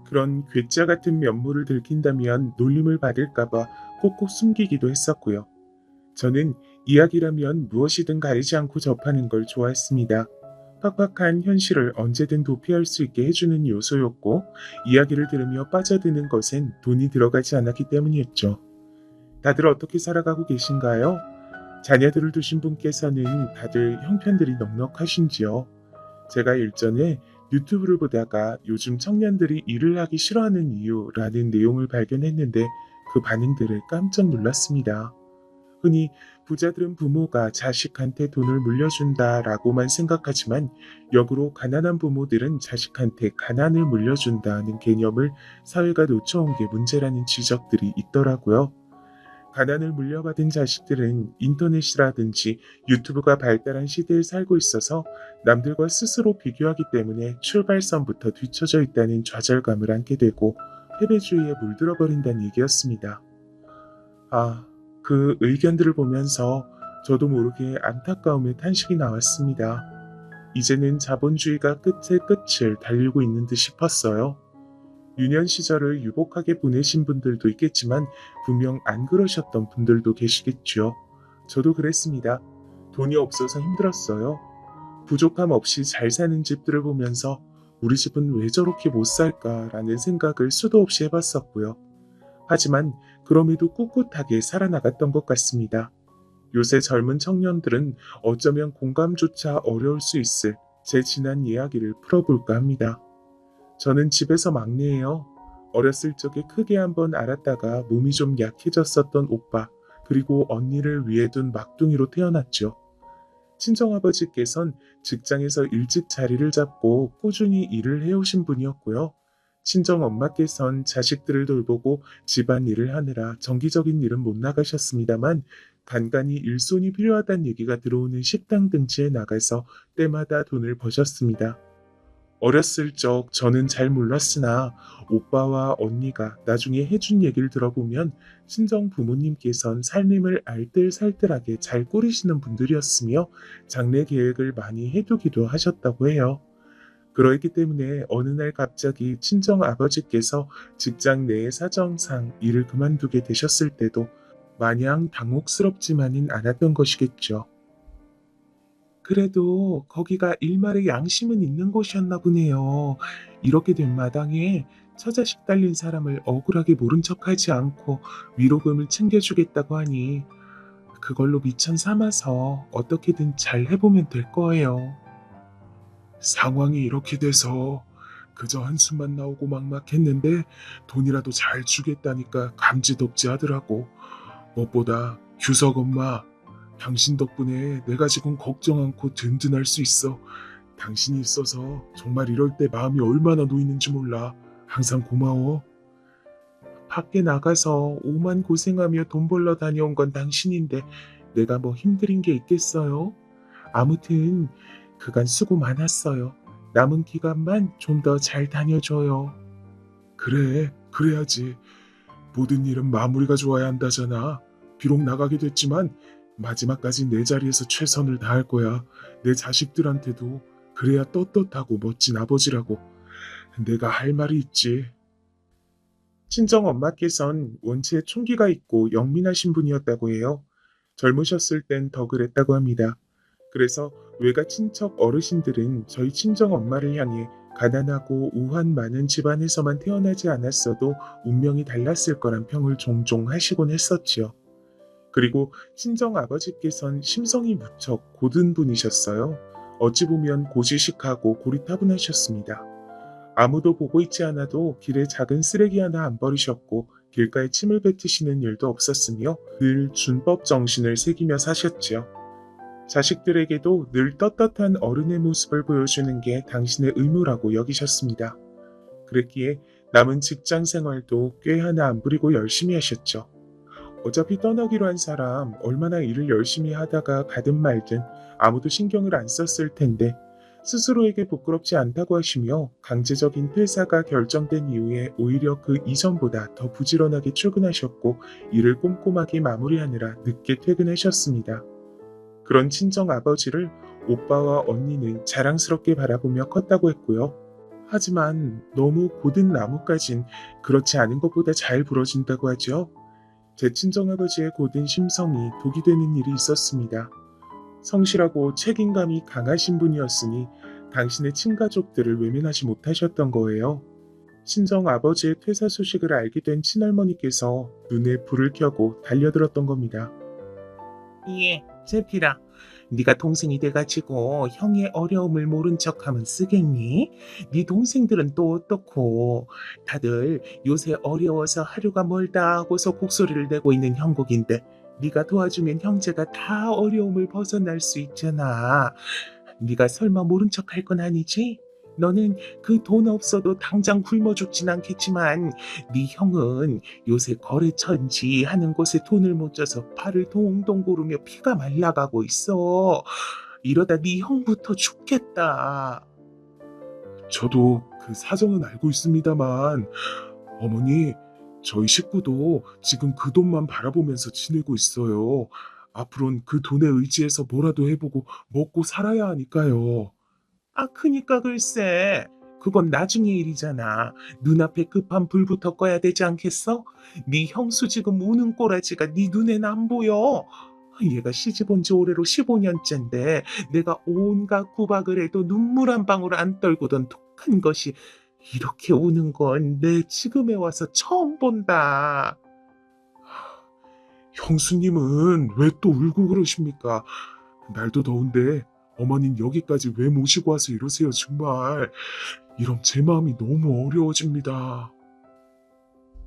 그런 괴짜 같은 면모를 들킨다면 놀림을 받을까봐 꼭꼭 숨기기도 했었고요. 저는 이야기라면 무엇이든 가리지 않고 접하는 걸 좋아했습니다. 팍팍한 현실을 언제든 도피할 수 있게 해주는 요소였고 이야기를 들으며 빠져드는 것엔 돈이 들어가지 않았기 때문이었죠. 다들 어떻게 살아가고 계신가요? 자녀들을 두신 분께서는 다들 형편들이 넉넉하신지요? 제가 일전에 유튜브를 보다가 요즘 청년들이 일을 하기 싫어하는 이유라는 내용을 발견했는데 그 반응들을 깜짝 놀랐습니다. 흔히 부자들은 부모가 자식한테 돈을 물려준다라고만 생각하지만 역으로 가난한 부모들은 자식한테 가난을 물려준다는 개념을 사회가 놓쳐온 게 문제라는 지적들이 있더라고요. 가난을 물려받은 자식들은 인터넷이라든지 유튜브가 발달한 시대에 살고 있어서 남들과 스스로 비교하기 때문에 출발선부터 뒤처져 있다는 좌절감을 안게 되고 패배주의에 물들어 버린다는 얘기였습니다. 그 의견들을 보면서 저도 모르게 안타까움의 탄식이 나왔습니다. 이제는 자본주의가 끝에 끝을 달리고 있는 듯 싶었어요. 유년 시절을 유복하게 보내신 분들도 있겠지만 분명 안 그러셨던 분들도 계시겠죠. 저도 그랬습니다. 돈이 없어서 힘들었어요. 부족함 없이 잘 사는 집들을 보면서 우리 집은 왜 저렇게 못 살까라는 생각을 수도 없이 해봤었고요. 하지만 그럼에도 꿋꿋하게 살아나갔던 것 같습니다. 요새 젊은 청년들은 어쩌면 공감조차 어려울 수 있을 제 지난 이야기를 풀어볼까 합니다. 저는 집에서 막내예요. 어렸을 적에 크게 한번 앓았다가 몸이 좀 약해졌었던 오빠, 그리고 언니를 위해 둔 막둥이로 태어났죠. 친정아버지께선 직장에서 일찍 자리를 잡고 꾸준히 일을 해오신 분이었고요. 친정엄마께선 자식들을 돌보고 집안일을 하느라 정기적인 일은 못 나가셨습니다만 간간히 일손이 필요하다는 얘기가 들어오는 식당 등지에 나가서 때마다 돈을 버셨습니다. 어렸을 적 저는 잘 몰랐으나 오빠와 언니가 나중에 해준 얘기를 들어보면 친정 부모님께선 살림을 알뜰살뜰하게 잘 꾸리시는 분들이었으며 장래 계획을 많이 해두기도 하셨다고 해요. 그러했기 때문에 어느 날 갑자기 친정 아버지께서 직장 내 사정상 일을 그만두게 되셨을 때도 마냥 당혹스럽지만은 않았던 것이겠죠. 그래도 거기가 일말의 양심은 있는 곳이었나 보네요. 이렇게 된 마당에 처자식 딸린 사람을 억울하게 모른 척하지 않고 위로금을 챙겨주겠다고 하니 그걸로 미천 삼아서 어떻게든 잘 해보면 될 거예요. 상황이 이렇게 돼서 그저 한숨만 나오고 막막했는데 돈이라도 잘 주겠다니까 감지덕지 하더라고. 무엇보다 규석 엄마, 당신 덕분에 내가 지금 걱정 않고 든든할 수 있어. 당신이 있어서 정말 이럴 때 마음이 얼마나 놓이는지 몰라. 항상 고마워. 밖에 나가서 오만 고생하며 돈 벌러 다녀온 건 당신인데 내가 뭐 힘들인 게 있겠어요? 아무튼 그간 수고 많았어요. 남은 기간만 좀 더 잘 다녀줘요. 그래, 그래야지. 모든 일은 마무리가 좋아야 한다잖아. 비록 나가게 됐지만 마지막까지 내 자리에서 최선을 다할 거야. 내 자식들한테도 그래야 떳떳하고 멋진 아버지라고. 내가 할 말이 있지. 친정 엄마께선 원체 총기가 있고 영민하신 분이었다고 해요. 젊으셨을 땐 더 그랬다고 합니다. 그래서 외가 친척 어르신들은 저희 친정 엄마를 향해 가난하고 우환 많은 집안에서만 태어나지 않았어도 운명이 달랐을 거란 평을 종종 하시곤 했었지요. 그리고 친정 아버지께선 심성이 무척 고든 분이셨어요. 어찌 보면 고지식하고 고리타분하셨습니다. 아무도 보고 있지 않아도 길에 작은 쓰레기 하나 안 버리셨고 길가에 침을 뱉으시는 일도 없었으며 늘 준법 정신을 새기며 사셨지요. 자식들에게도 늘 떳떳한 어른의 모습을 보여주는 게 당신의 의무라고 여기셨습니다. 그랬기에 남은 직장 생활도 꽤 하나 안 부리고 열심히 하셨죠. 어차피 떠나기로 한 사람 얼마나 일을 열심히 하다가 가든 말든 아무도 신경을 안 썼을 텐데 스스로에게 부끄럽지 않다고 하시며 강제적인 퇴사가 결정된 이후에 오히려 그 이전보다 더 부지런하게 출근하셨고 일을 꼼꼼하게 마무리하느라 늦게 퇴근하셨습니다. 그런 친정 아버지를 오빠와 언니는 자랑스럽게 바라보며 컸다고 했고요. 하지만 너무 고든 나무까진 그렇지 않은 것보다 잘 부러진다고 하죠. 제 친정아버지의 고든 심성이 독이 되는 일이 있었습니다. 성실하고 책임감이 강하신 분이었으니 당신의 친가족들을 외면하지 못하셨던 거예요. 친정아버지의 퇴사 소식을 알게 된 친할머니께서 눈에 불을 켜고 달려들었던 겁니다. 예, 제피라. 네가 동생이 돼가지고 형의 어려움을 모른 척하면 쓰겠니? 네 동생들은 또 어떻고? 다들 요새 어려워서 하루가 멀다 하고서 곡소리를 내고 있는 형국인데 네가 도와주면 형제가 다 어려움을 벗어날 수 있잖아. 네가 설마 모른 척 할 건 아니지? 너는 그 돈 없어도 당장 굶어 죽진 않겠지만 네 형은 요새 거래처인지 하는 곳에 돈을 못 줘서 발을 동동 구르며 피가 말라가고 있어. 이러다 네 형부터 죽겠다. 저도 그 사정은 알고 있습니다만 어머니, 저희 식구도 지금 그 돈만 바라보면서 지내고 있어요. 앞으로는 그 돈에 의지해서 뭐라도 해보고 먹고 살아야 하니까요. 아, 크니까 글쎄. 그건 나중에 일이잖아. 눈앞에 급한 불부터 꺼야 되지 않겠어? 네 형수 지금 우는 꼬라지가 네 눈엔 안 보여. 얘가 시집 온 지 올해로 15년째인데 내가 온갖 구박을 해도 눈물 한 방울 안 떨구던 독한 것이 이렇게 우는 건 내 지금에 와서 처음 본다. 형수님은 왜 또 울고 그러십니까? 날도 더운데 어머님 여기까지 왜 모시고 와서 이러세요, 정말. 이런 제 마음이 너무 어려워집니다.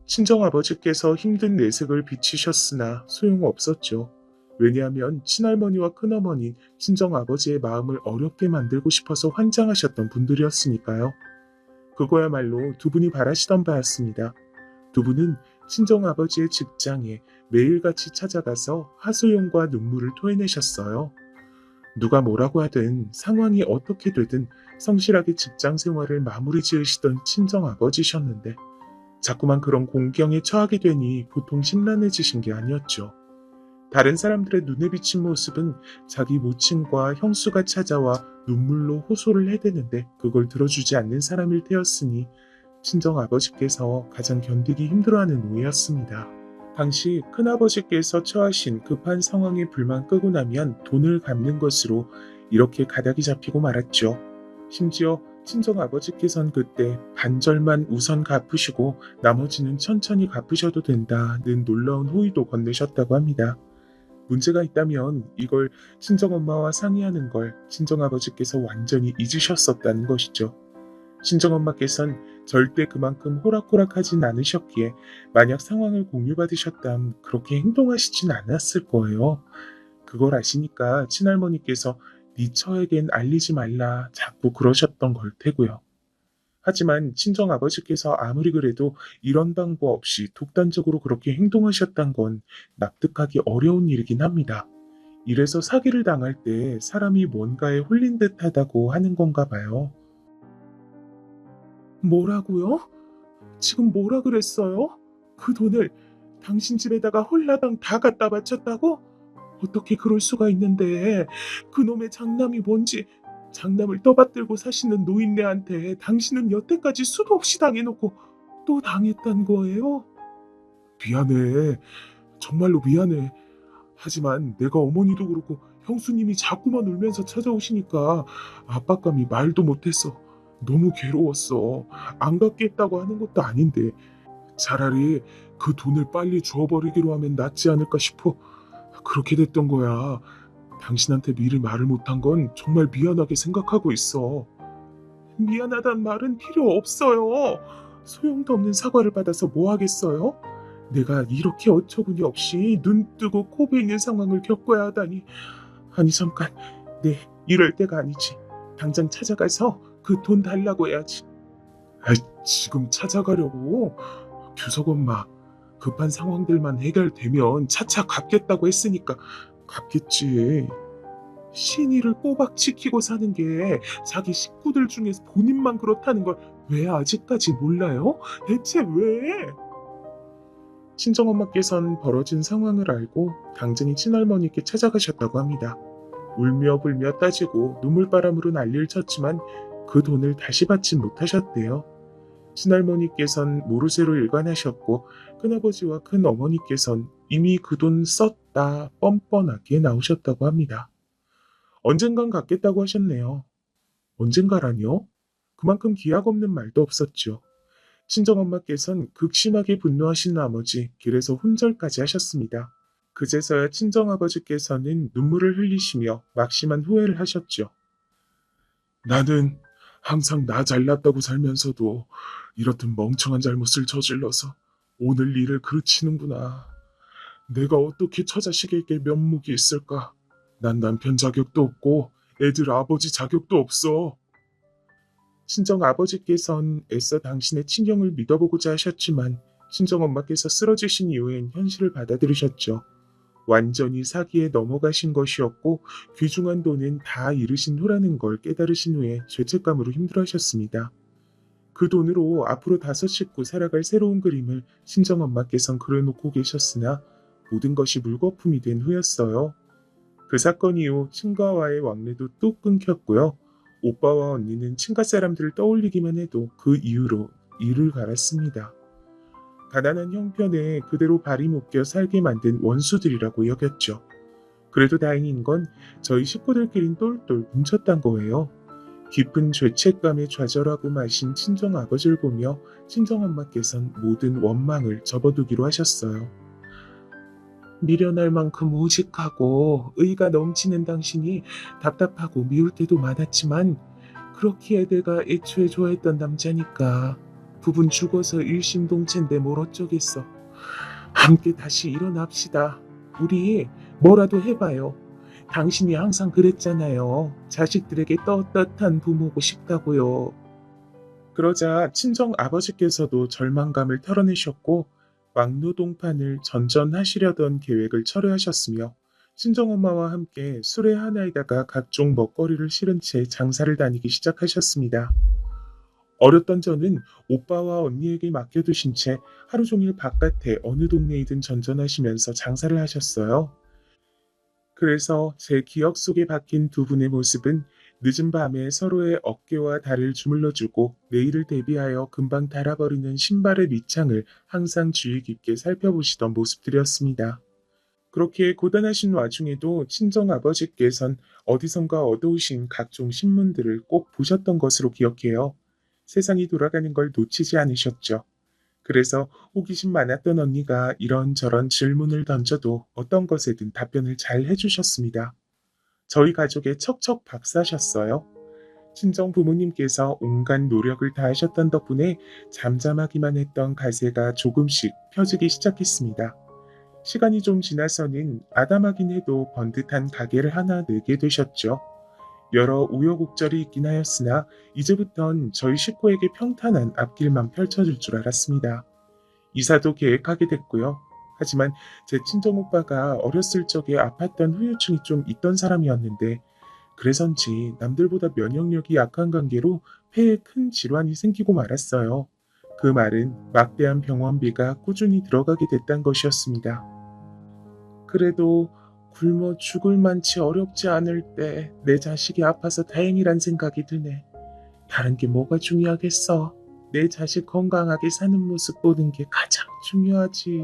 친정아버지께서 힘든 내색을 비치셨으나 소용없었죠. 왜냐하면 친할머니와 큰어머니, 친정아버지의 마음을 어렵게 만들고 싶어서 환장하셨던 분들이었으니까요. 그거야말로 두 분이 바라시던 바였습니다. 두 분은 친정아버지의 직장에 매일같이 찾아가서 하소연과 눈물을 토해내셨어요. 누가 뭐라고 하든 상황이 어떻게 되든 성실하게 직장 생활을 마무리 지으시던 친정아버지셨는데 자꾸만 그런 공경에 처하게 되니 보통 심란해지신 게 아니었죠. 다른 사람들의 눈에 비친 모습은 자기 모친과 형수가 찾아와 눈물로 호소를 해대는데 그걸 들어주지 않는 사람일 테였으니 친정아버지께서 가장 견디기 힘들어하는 노예였습니다. 당시 큰아버지께서 처하신 급한 상황에 불만 끄고 나면 돈을 갚는 것으로 이렇게 가닥이 잡히고 말았죠. 심지어 친정아버지께선 그때 반절만 우선 갚으시고 나머지는 천천히 갚으셔도 된다는 놀라운 호의도 건네셨다고 합니다. 문제가 있다면 이걸 친정엄마와 상의하는 걸 친정아버지께서 완전히 잊으셨었다는 것이죠. 친정엄마께선 절대 그만큼 호락호락하진 않으셨기에 만약 상황을 공유받으셨다면 그렇게 행동하시진 않았을 거예요. 그걸 아시니까 친할머니께서 네 처에겐 알리지 말라 자꾸 그러셨던 걸 테고요. 하지만 친정아버지께서 아무리 그래도 이런 방법 없이 독단적으로 그렇게 행동하셨단 건 납득하기 어려운 일이긴 합니다. 이래서 사기를 당할 때 사람이 뭔가에 홀린 듯하다고 하는 건가 봐요. 뭐라고요? 지금 뭐라 그랬어요? 그 돈을 당신 집에다가 홀라당 다 갖다 바쳤다고? 어떻게 그럴 수가 있는데 그놈의 장남이 뭔지 장남을 떠받들고 사시는 노인네한테 당신은 여태까지 수도 없이 당해놓고 또 당했단 거예요? 미안해. 정말로 미안해. 하지만 내가 어머니도 그렇고 형수님이 자꾸만 울면서 찾아오시니까 압박감이 말도 못했어. 너무 괴로웠어. 안 갚겠다고 하는 것도 아닌데 차라리 그 돈을 빨리 주워버리기로 하면 낫지 않을까 싶어. 그렇게 됐던 거야. 당신한테 미리 말을 못한 건 정말 미안하게 생각하고 있어. 미안하단 말은 필요 없어요. 소용도 없는 사과를 받아서 뭐 하겠어요? 내가 이렇게 어처구니 없이 눈 뜨고 코 베이는 상황을 겪어야 하다니. 아니 잠깐, 네, 이럴 때가 아니지. 당장 찾아가서 그 돈 달라고 해야지. 아, 지금 찾아가려고? 규석 엄마, 급한 상황들만 해결되면 차차 갚겠다고 했으니까 갚겠지. 신의를 꼬박 지키고 사는 게 자기 식구들 중에서 본인만 그렇다는 걸 왜 아직까지 몰라요? 대체 왜? 친정엄마께선 벌어진 상황을 알고 당장이 친할머니께 찾아가셨다고 합니다. 울며 불며 따지고 눈물바람으로 난리를 쳤지만 그 돈을 다시 받지 못하셨대요. 친할머니께선 모르쇠로 일관하셨고 큰아버지와 큰어머니께선 이미 그 돈 썼다 뻔뻔하게 나오셨다고 합니다. 언젠간 갚겠다고 하셨네요. 언젠가라뇨? 그만큼 기약 없는 말도 없었죠. 친정엄마께선 극심하게 분노하신 나머지 길에서 훈절까지 하셨습니다. 그제서야 친정아버지께서는 눈물을 흘리시며 막심한 후회를 하셨죠. 나는 항상 나 잘났다고 살면서도 이렇듯 멍청한 잘못을 저질러서 오늘 일을 그르치는구나. 내가 어떻게 처자식에게 면목이 있을까? 난 남편 자격도 없고 애들 아버지 자격도 없어. 친정 아버지께선 애써 당신의 친형을 믿어보고자 하셨지만 친정 엄마께서 쓰러지신 이후엔 현실을 받아들이셨죠. 완전히 사기에 넘어가신 것이었고 귀중한 돈은 다 잃으신 후라는 걸 깨달으신 후에 죄책감으로 힘들어하셨습니다. 그 돈으로 앞으로 5식구 살아갈 새로운 그림을 친정엄마께선 그려놓고 계셨으나 모든 것이 물거품이 된 후였어요. 그 사건 이후 친가와의 왕래도 뚝 끊겼고요. 오빠와 언니는 친가 사람들을 떠올리기만 해도 그 이후로 이를 갈았습니다. 가난한 형편에 그대로 발이 묶여 살게 만든 원수들이라고 여겼죠. 그래도 다행인 건 저희 식구들끼린 똘똘 뭉쳤단 거예요. 깊은 죄책감에 좌절하고 마신 친정아버지를 보며 친정엄마께선 모든 원망을 접어두기로 하셨어요. 미련할 만큼 우직하고 의가 넘치는 당신이 답답하고 미울 때도 많았지만 그렇기에 내가 애초에 좋아했던 남자니까 부분 죽어서 일심동체인데 뭘 어쩌겠어. 함께 다시 일어납시다. 우리 뭐라도 해봐요. 당신이 항상 그랬잖아요. 자식들에게 떳떳한 부모고 싶다고요. 그러자 친정 아버지께서도 절망감을 털어내셨고 막노동판을 전전하시려던 계획을 철회하셨으며 친정엄마와 함께 수레 하나에다가 각종 먹거리를 실은 채 장사를 다니기 시작하셨습니다. 어렸던 저는 오빠와 언니에게 맡겨두신 채 하루 종일 바깥에 어느 동네이든 전전하시면서 장사를 하셨어요. 그래서 제 기억 속에 박힌 두 분의 모습은 늦은 밤에 서로의 어깨와 다리를 주물러주고 내일을 대비하여 금방 닳아버리는 신발의 밑창을 항상 주의 깊게 살펴보시던 모습들이었습니다. 그렇게 고단하신 와중에도 친정아버지께선 어디선가 얻어오신 각종 신문들을 꼭 보셨던 것으로 기억해요. 세상이 돌아가는 걸 놓치지 않으셨죠. 그래서 호기심 많았던 언니가 이런저런 질문을 던져도 어떤 것에든 답변을 잘 해주셨습니다. 저희 가족의 척척 박사셨어요. 친정 부모님께서 온갖 노력을 다하셨던 덕분에 잠잠하기만 했던 가세가 조금씩 펴지기 시작했습니다. 시간이 좀 지나서는 아담하긴 해도 번듯한 가게를 하나 내게 되셨죠. 여러 우여곡절이 있긴 하였으나 이제부턴 저희 식구에게 평탄한 앞길만 펼쳐질 줄 알았습니다. 이사도 계획하게 됐고요. 하지만 제 친정오빠가 어렸을 적에 아팠던 후유증이 좀 있던 사람이었는데 그래서인지 남들보다 면역력이 약한 관계로 폐에 큰 질환이 생기고 말았어요. 그 말은 막대한 병원비가 꾸준히 들어가게 됐단 것이었습니다. 그래도 굶어 죽을 만치 어렵지 않을 때 내 자식이 아파서 다행이란 생각이 드네. 다른 게 뭐가 중요하겠어. 내 자식 건강하게 사는 모습 보는 게 가장 중요하지.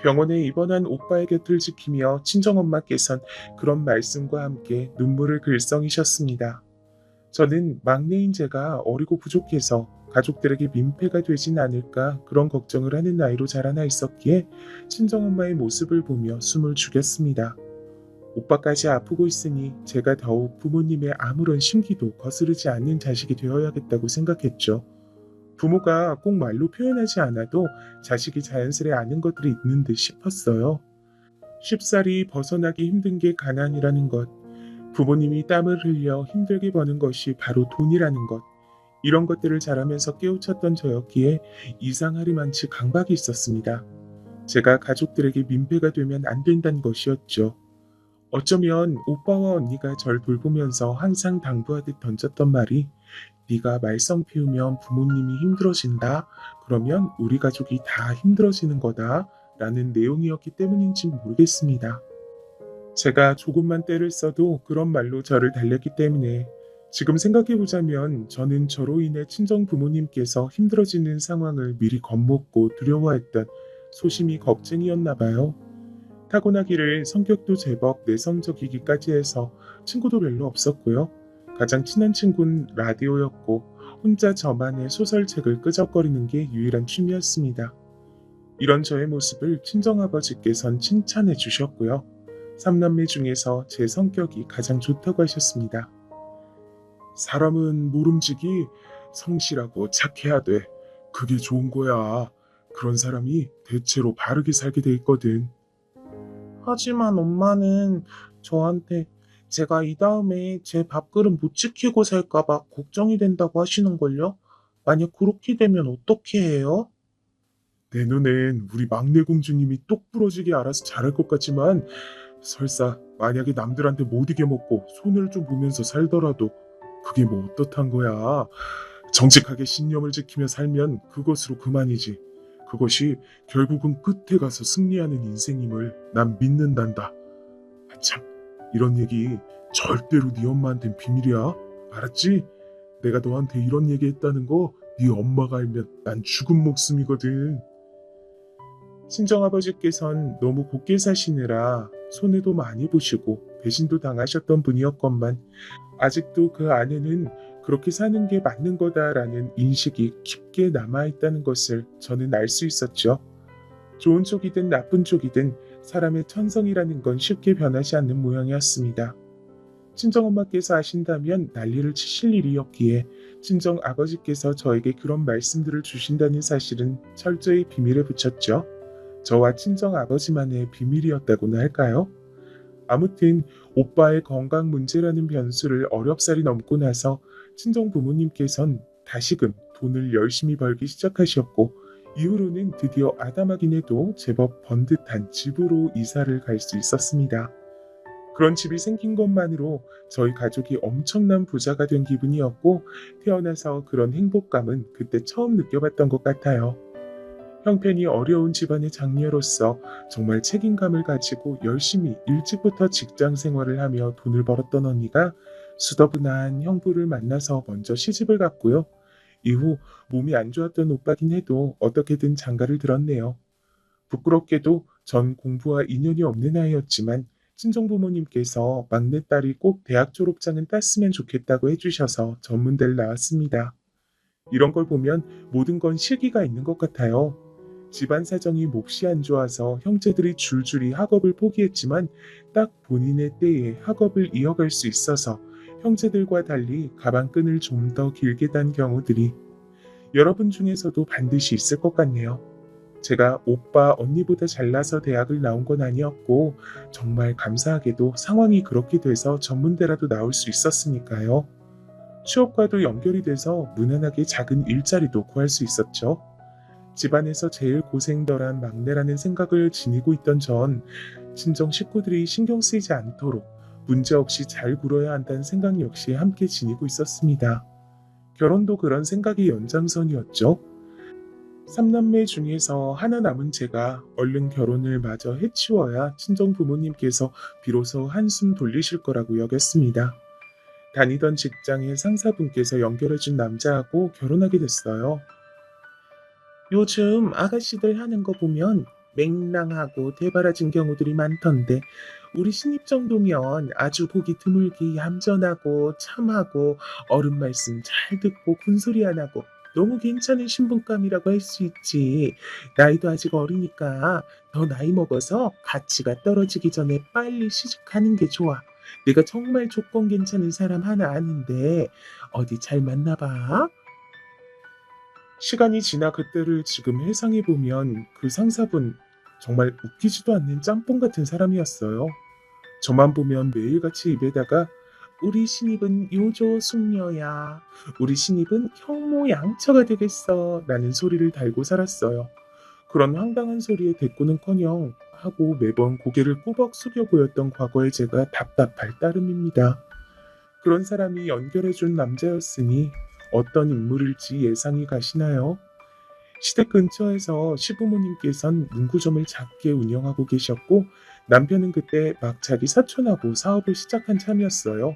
병원에 입원한 오빠의 곁을 지키며 친정엄마께선 그런 말씀과 함께 눈물을 글썽이셨습니다. 저는 막내인 제가 어리고 부족해서 가족들에게 민폐가 되진 않을까 그런 걱정을 하는 나이로 자라나 있었기에 친정엄마의 모습을 보며 숨을 죽였습니다. 오빠까지 아프고 있으니 제가 더욱 부모님의 아무런 심기도 거스르지 않는 자식이 되어야겠다고 생각했죠. 부모가 꼭 말로 표현하지 않아도 자식이 자연스레 아는 것들이 있는 듯 싶었어요. 쉽사리 벗어나기 힘든 게 가난이라는 것, 부모님이 땀을 흘려 힘들게 버는 것이 바로 돈이라는 것, 이런 것들을 자라면서 깨우쳤던 저였기에 이상하리만치 강박이 있었습니다. 제가 가족들에게 민폐가 되면 안 된다는 것이었죠. 어쩌면 오빠와 언니가 절 돌보면서 항상 당부하듯 던졌던 말이 네가 말썽 피우면 부모님이 힘들어진다. 그러면 우리 가족이 다 힘들어지는 거다. 라는 내용이었기 때문인지 모르겠습니다. 제가 조금만 때를 써도 그런 말로 저를 달랬기 때문에 지금 생각해보자면 저는 저로 인해 친정 부모님께서 힘들어지는 상황을 미리 겁먹고 두려워했던 소심이 겁쟁이였나 봐요. 타고나기를 성격도 제법 내성적이기까지 해서 친구도 별로 없었고요. 가장 친한 친구는 라디오였고 혼자 저만의 소설책을 끄적거리는 게 유일한 취미였습니다. 이런 저의 모습을 친정아버지께선 칭찬해 주셨고요. 삼남매 중에서 제 성격이 가장 좋다고 하셨습니다. 사람은 모름지기 성실하고 착해야 돼. 그게 좋은 거야. 그런 사람이 대체로 바르게 살게 돼 있거든. 하지만 엄마는 저한테 제가 이 다음에 제 밥그릇 못 지키고 살까봐 걱정이 된다고 하시는걸요? 만약 그렇게 되면 어떻게 해요? 내 눈엔 우리 막내 공주님이 똑 부러지게 알아서 잘할 것 같지만 설사 만약에 남들한테 못 이겨먹고 손해를 좀 보면서 살더라도 그게 뭐 어떻단 거야. 정직하게 신념을 지키며 살면 그것으로 그만이지. 그것이 결국은 끝에 가서 승리하는 인생임을 난 믿는단다. 아, 참, 이런 얘기 절대로 네 엄마한텐 비밀이야. 알았지? 내가 너한테 이런 얘기 했다는 거 네 엄마가 알면 난 죽은 목숨이거든. 친정아버지께선 너무 곱게 사시느라 손해도 많이 보시고 배신도 당하셨던 분이었건만 아직도 그 안에는 그렇게 사는 게 맞는 거다라는 인식이 깊게 남아있다는 것을 저는 알 수 있었죠. 좋은 쪽이든 나쁜 쪽이든 사람의 천성이라는 건 쉽게 변하지 않는 모양이었습니다. 친정엄마께서 아신다면 난리를 치실 일이었기에 친정아버지께서 저에게 그런 말씀들을 주신다는 사실은 철저히 비밀에 붙였죠. 저와 친정아버지만의 비밀이었다고나 할까요? 아무튼 오빠의 건강 문제라는 변수를 어렵사리 넘고 나서 친정 부모님께선 다시금 돈을 열심히 벌기 시작하셨고 이후로는 드디어 아담하긴 해도 제법 번듯한 집으로 이사를 갈 수 있었습니다. 그런 집이 생긴 것만으로 저희 가족이 엄청난 부자가 된 기분이었고 태어나서 그런 행복감은 그때 처음 느껴봤던 것 같아요. 형편이 어려운 집안의 장녀로서 정말 책임감을 가지고 열심히 일찍부터 직장 생활을 하며 돈을 벌었던 언니가 수더분한 형부를 만나서 먼저 시집을 갔고요. 이후 몸이 안 좋았던 오빠긴 해도 어떻게든 장가를 들었네요. 부끄럽게도 전 공부와 인연이 없는 아이였지만 친정부모님께서 막내딸이 꼭 대학 졸업장은 땄으면 좋겠다고 해주셔서 전문대를 나왔습니다. 이런 걸 보면 모든 건 시기가 있는 것 같아요. 집안 사정이 몹시 안 좋아서 형제들이 줄줄이 학업을 포기했지만 딱 본인의 때에 학업을 이어갈 수 있어서 형제들과 달리 가방끈을 좀 더 길게 단 경우들이 여러분 중에서도 반드시 있을 것 같네요. 제가 오빠, 언니보다 잘나서 대학을 나온 건 아니었고 정말 감사하게도 상황이 그렇게 돼서 전문대라도 나올 수 있었으니까요. 취업과도 연결이 돼서 무난하게 작은 일자리도 구할 수 있었죠. 집안에서 제일 고생덜한 막내라는 생각을 지니고 있던 전 친정 식구들이 신경 쓰이지 않도록 문제없이 잘 굴어야 한다는 생각 역시 함께 지니고 있었습니다. 결혼도 그런 생각이 연장선이었죠. 삼남매 중에서 하나 남은 제가 얼른 결혼을 마저 해치워야 친정 부모님께서 비로소 한숨 돌리실 거라고 여겼습니다. 다니던 직장의 상사분께서 연결해준 남자하고 결혼하게 됐어요. 요즘 아가씨들 하는 거 보면 맹랑하고 대바라진 경우들이 많던데 우리 신입 정도면 아주 보기 드물게 얌전하고 참하고 어른 말씀 잘 듣고 군소리 안 하고 너무 괜찮은 신분감이라고 할 수 있지. 나이도 아직 어리니까 더 나이 먹어서 가치가 떨어지기 전에 빨리 시집가는 게 좋아. 내가 정말 조건 괜찮은 사람 하나 아는데 어디 잘 만나봐. 시간이 지나 그때를 지금 회상해 보면 그 상사분 정말 웃기지도 않는 짬뽕 같은 사람이었어요. 저만 보면 매일같이 입에다가 우리 신입은 요조 숙녀야. 우리 신입은 형모 양처가 되겠어. 라는 소리를 달고 살았어요. 그런 황당한 소리에 대꾸는커녕 하고 매번 고개를 꾸벅 숙여 보였던 과거의 제가 답답할 따름입니다. 그런 사람이 연결해준 남자였으니 어떤 인물일지 예상이 가시나요? 시댁 근처에서 시부모님께선 문구점을 작게 운영하고 계셨고 남편은 그때 막 자기 사촌하고 사업을 시작한 참이었어요.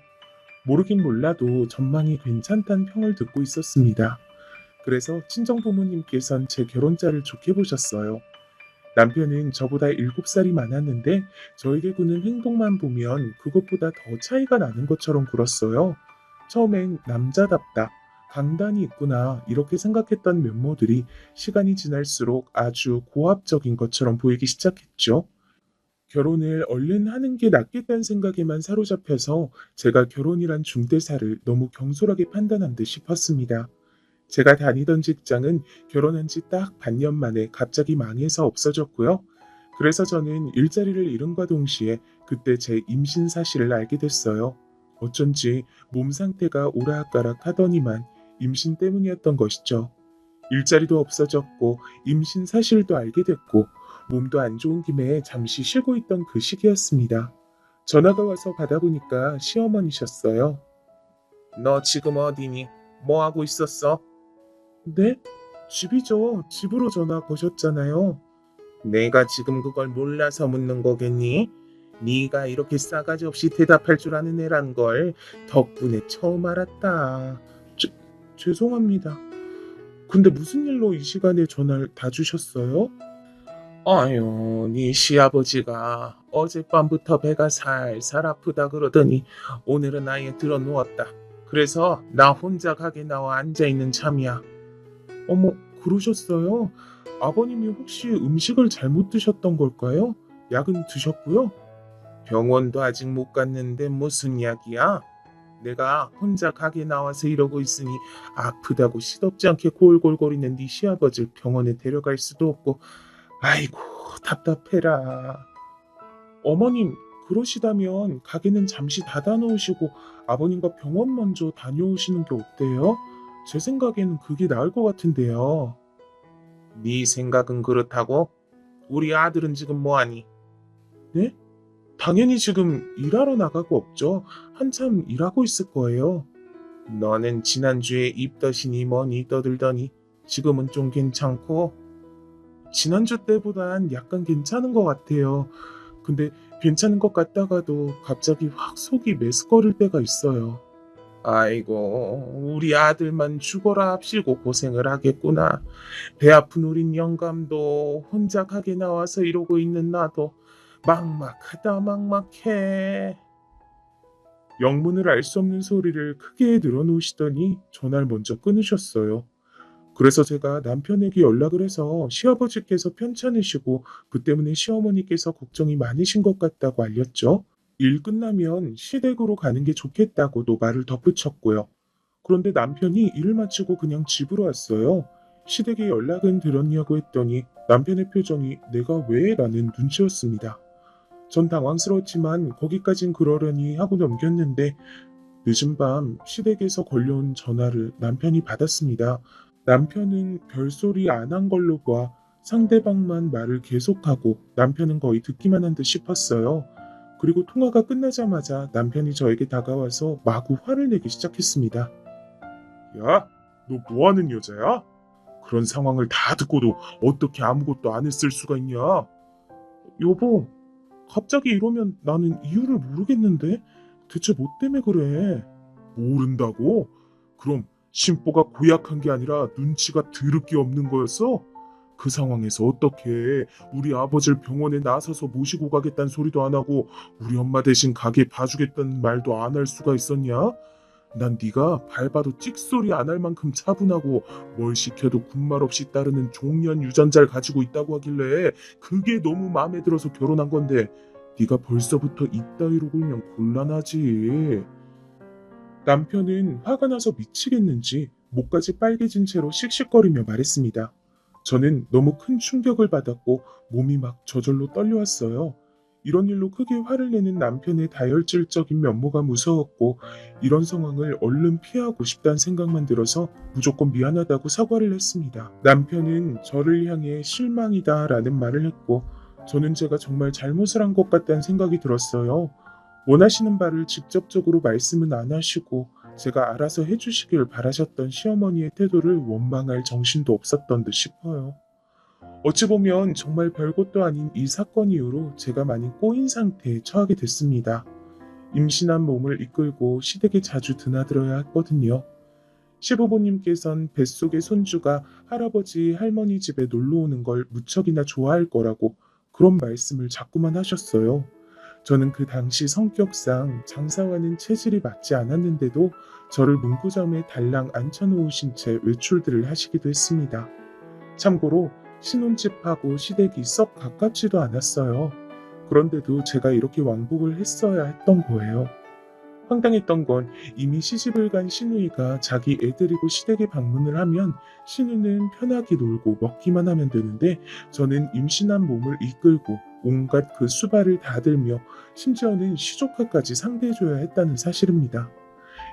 모르긴 몰라도 전망이 괜찮다는 평을 듣고 있었습니다. 그래서 친정 부모님께선 제 결혼자를 좋게 보셨어요. 남편은 저보다 7살이 많았는데 저에게 구는 행동만 보면 그것보다 더 차이가 나는 것처럼 굴었어요. 처음엔 남자답다, 강단이 있구나 이렇게 생각했던 면모들이 시간이 지날수록 아주 고압적인 것처럼 보이기 시작했죠. 결혼을 얼른 하는 게 낫겠다는 생각에만 사로잡혀서 제가 결혼이란 중대사를 너무 경솔하게 판단한 듯 싶었습니다. 제가 다니던 직장은 결혼한 지 딱 반년 만에 갑자기 망해서 없어졌고요. 그래서 저는 일자리를 잃은과 동시에 그때 제 임신 사실을 알게 됐어요. 어쩐지 몸 상태가 오락가락 하더니만 임신 때문이었던 것이죠. 일자리도 없어졌고 임신 사실도 알게 됐고 몸도 안 좋은 김에 잠시 쉬고 있던 그 시기였습니다. 전화가 와서 받아보니까 시어머니셨어요. 너 지금 어디니? 뭐 하고 있었어? 네? 집이죠. 집으로 전화 거셨잖아요. 내가 지금 그걸 몰라서 묻는 거겠니? 네가 이렇게 싸가지 없이 대답할 줄 아는 애란 걸 덕분에 처음 알았다. 죄송합니다. 근데 무슨 일로 이 시간에 전화를 다 주셨어요? 아유, 네 시아버지가 어젯밤부터 배가 살살 아프다 그러더니 오늘은 아예 들어 누웠다. 그래서 나 혼자 가게 나와 앉아있는 참이야. 어머, 그러셨어요? 아버님이 혹시 음식을 잘못 드셨던 걸까요? 약은 드셨고요? 병원도 아직 못 갔는데 무슨 약이야? 내가 혼자 가게 나와서 이러고 있으니 아프다고 시덥지 않게 골골거리는 네 시아버지를 병원에 데려갈 수도 없고 아이고 답답해라. 어머님 그러시다면 가게는 잠시 닫아놓으시고 아버님과 병원 먼저 다녀오시는 게 어때요? 제 생각에는 그게 나을 것 같은데요. 네 생각은 그렇다고? 우리 아들은 지금 뭐하니? 네? 당연히 지금 일하러 나가고 없죠. 한참 일하고 있을 거예요. 너는 지난주에 입덧이니 뭐니 떠들더니 지금은 좀 괜찮고? 지난주 때보단 약간 괜찮은 것 같아요. 근데 괜찮은 것 같다가도 갑자기 확 속이 메스꺼릴 때가 있어요. 아이고, 우리 아들만 죽어라 합시고 고생을 하겠구나. 배 아픈 우린 영감도 혼자 가게 나와서 이러고 있는 나도 막막하다 막막해. 영문을 알 수 없는 소리를 크게 늘어놓으시더니 전화를 먼저 끊으셨어요. 그래서 제가 남편에게 연락을 해서 시아버지께서 편찮으시고 그 때문에 시어머니께서 걱정이 많으신 것 같다고 알렸죠. 일 끝나면 시댁으로 가는 게 좋겠다고도 말을 덧붙였고요. 그런데 남편이 일을 마치고 그냥 집으로 왔어요. 시댁에 연락은 드렸냐고 했더니 남편의 표정이 내가 왜? 라는 눈치였습니다. 전 당황스러웠지만 거기까진 그러려니 하고 넘겼는데 늦은 밤 시댁에서 걸려온 전화를 남편이 받았습니다. 남편은 별소리 안 한 걸로 봐 상대방만 말을 계속하고 남편은 거의 듣기만 한 듯 싶었어요. 그리고 통화가 끝나자마자 남편이 저에게 다가와서 마구 화를 내기 시작했습니다. 야, 너 뭐하는 여자야? 그런 상황을 다 듣고도 어떻게 아무것도 안 했을 수가 있냐? 여보, 갑자기 이러면 나는 이유를 모르겠는데 대체 뭐 때문에 그래? 모른다고? 그럼 심보가 고약한 게 아니라 눈치가 드럽게 없는 거였어? 그 상황에서 어떻게 우리 아버지를 병원에 나서서 모시고 가겠다는 소리도 안 하고 우리 엄마 대신 가게 봐주겠다는 말도 안 할 수가 있었냐? 난 네가 밟아도 찍소리 안 할 만큼 차분하고 뭘 시켜도 군말 없이 따르는 종년 유전자를 가지고 있다고 하길래 그게 너무 마음에 들어서 결혼한 건데 네가 벌써부터 이따위로 굴면 곤란하지. 남편은 화가 나서 미치겠는지 목까지 빨개진 채로 씩씩거리며 말했습니다. 저는 너무 큰 충격을 받았고 몸이 막 저절로 떨려왔어요. 이런 일로 크게 화를 내는 남편의 다혈질적인 면모가 무서웠고 이런 상황을 얼른 피하고 싶다는 생각만 들어서 무조건 미안하다고 사과를 했습니다. 남편은 저를 향해 실망이다라는 말을 했고 저는 제가 정말 잘못을 한 것 같다는 생각이 들었어요. 원하시는 바를 직접적으로 말씀은 안 하시고 제가 알아서 해주시길 바라셨던 시어머니의 태도를 원망할 정신도 없었던 듯 싶어요. 어찌 보면 정말 별것도 아닌 이 사건 이후로 제가 많이 꼬인 상태에 처하게 됐습니다. 임신한 몸을 이끌고 시댁에 자주 드나들어야 했거든요. 시부모님께선 뱃속의 손주가 할아버지 할머니 집에 놀러 오는 걸 무척이나 좋아할 거라고 그런 말씀을 자꾸만 하셨어요. 저는 그 당시 성격상 장사와는 체질이 맞지 않았는데도 저를 문구점에 달랑 앉혀놓으신 채 외출들을 하시기도 했습니다. 참고로 신혼집하고 시댁이 썩 가깝지도 않았어요. 그런데도 제가 이렇게 왕복을 했어야 했던 거예요. 황당했던 건 이미 시집을 간 시누이가 자기 애 데리고 시댁에 방문을 하면 시누는 편하게 놀고 먹기만 하면 되는데 저는 임신한 몸을 이끌고 온갖 그 수발을 다 들며 심지어는 시조카까지 상대해줘야 했다는 사실입니다.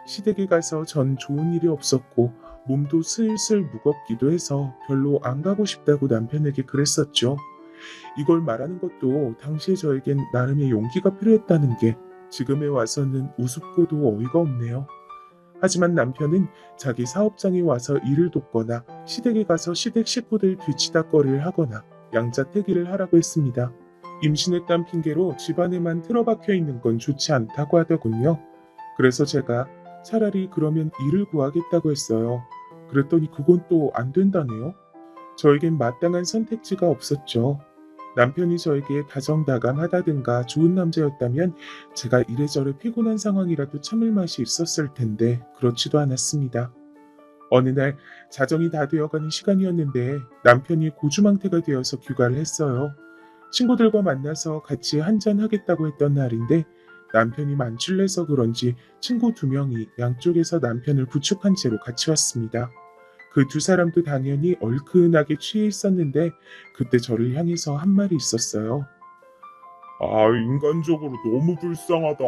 시댁에 가서 전 좋은 일이 없었고 몸도 슬슬 무겁기도 해서 별로 안 가고 싶다고 남편에게 그랬었죠. 이걸 말하는 것도 당시에 저에겐 나름의 용기가 필요했다는 게 지금에 와서는 우습고도 어이가 없네요. 하지만 남편은 자기 사업장에 와서 일을 돕거나 시댁에 가서 시댁 식구들 뒤치다꺼리를 하거나 양자택일을 하라고 했습니다. 임신했단 핑계로 집안에만 틀어박혀 있는 건 좋지 않다고 하더군요. 그래서 제가 차라리 그러면 일을 구하겠다고 했어요. 그랬더니 그건 또 안 된다네요. 저에겐 마땅한 선택지가 없었죠. 남편이 저에게 다정다감하다든가 좋은 남자였다면 제가 이래저래 피곤한 상황이라도 참을 맛이 있었을 텐데 그렇지도 않았습니다. 어느 날 자정이 다 되어가는 시간이었는데 남편이 고주망태가 되어서 귀가를 했어요. 친구들과 만나서 같이 한잔 하겠다고 했던 날인데 남편이 만취내서 그런지 친구 2명이 양쪽에서 남편을 부축한 채로 같이 왔습니다. 그 두 사람도 당연히 얼큰하게 취해 있었는데 그때 저를 향해서 한 말이 있었어요. 아, 인간적으로 너무 불쌍하다.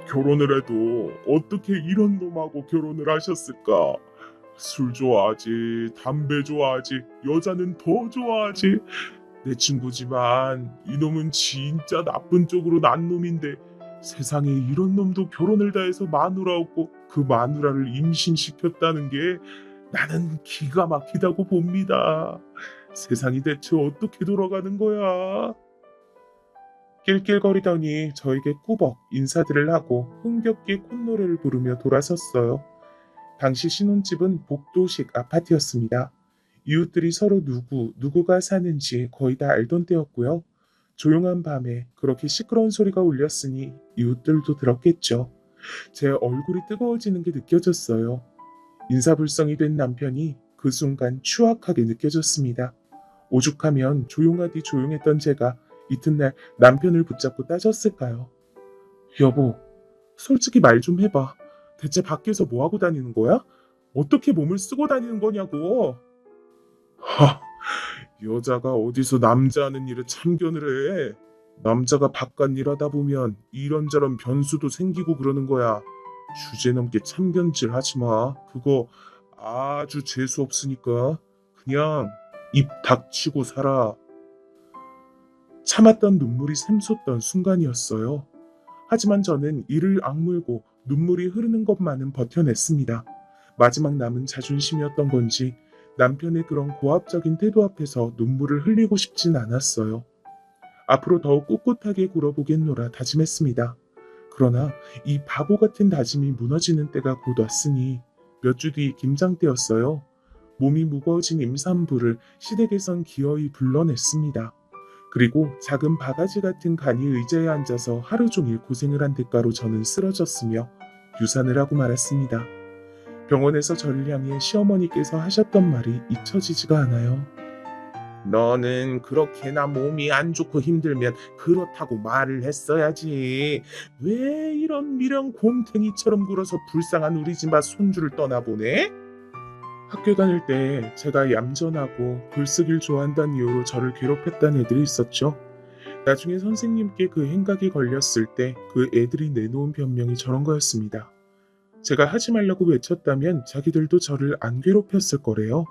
결혼을 해도 어떻게 이런 놈하고 결혼을 하셨을까? 술 좋아하지, 담배 좋아하지, 여자는 더 좋아하지. 내 친구지만 이놈은 진짜 나쁜 쪽으로 난 놈인데 세상에 이런 놈도 결혼을 다해서 마누라였고 그 마누라를 임신시켰다는 게 나는 기가 막히다고 봅니다. 세상이 대체 어떻게 돌아가는 거야? 낄낄거리더니 저에게 꾸벅 인사들을 하고 흥겹게 콧노래를 부르며 돌아섰어요. 당시 신혼집은 복도식 아파트였습니다. 이웃들이 서로 누구가 사는지 거의 다 알던 때였고요. 조용한 밤에 그렇게 시끄러운 소리가 울렸으니 이웃들도 들었겠죠. 제 얼굴이 뜨거워지는 게 느껴졌어요. 인사불성이 된 남편이 그 순간 추악하게 느껴졌습니다. 오죽하면 조용하디 조용했던 제가 이튿날 남편을 붙잡고 따졌을까요? 여보, 솔직히 말 좀 해봐. 대체 밖에서 뭐 하고 다니는 거야? 어떻게 몸을 쓰고 다니는 거냐고. 하, 여자가 어디서 남자 하는 일에 참견을 해. 남자가 바깥 일하다 보면 이런저런 변수도 생기고 그러는 거야. 주제넘게 참견질 하지 마. 그거 아주 재수 없으니까 그냥 입 닥치고 살아. 참았던 눈물이 샘솟던 순간이었어요. 하지만 저는 이를 악물고 눈물이 흐르는 것만은 버텨냈습니다. 마지막 남은 자존심이었던 건지 남편의 그런 고압적인 태도 앞에서 눈물을 흘리고 싶진 않았어요. 앞으로 더욱 꿋꿋하게 굴어보겠노라 다짐했습니다. 그러나 이 바보 같은 다짐이 무너지는 때가 곧 왔으니 몇 주 뒤 김장때였어요. 몸이 무거워진 임산부를 시댁에선 기어이 불러냈습니다. 그리고 작은 바가지 같은 간이 의자에 앉아서 하루 종일 고생을 한 대가로 저는 쓰러졌으며 유산을 하고 말았습니다. 병원에서 저를 향해 시어머니께서 하셨던 말이 잊혀지지가 않아요. 너는 그렇게나 몸이 안 좋고 힘들면 그렇다고 말을 했어야지. 왜 이런 미련 곰탱이처럼 굴어서 불쌍한 우리 집안 손주를 떠나보내? 학교 다닐 때 제가 얌전하고 글쓰기를 좋아한다는 이유로 저를 괴롭혔던 애들이 있었죠. 나중에 선생님께 그 행각이 걸렸을 때 그 애들이 내놓은 변명이 저런 거였습니다. 제가 하지 말라고 외쳤다면 자기들도 저를 안 괴롭혔을 거래요.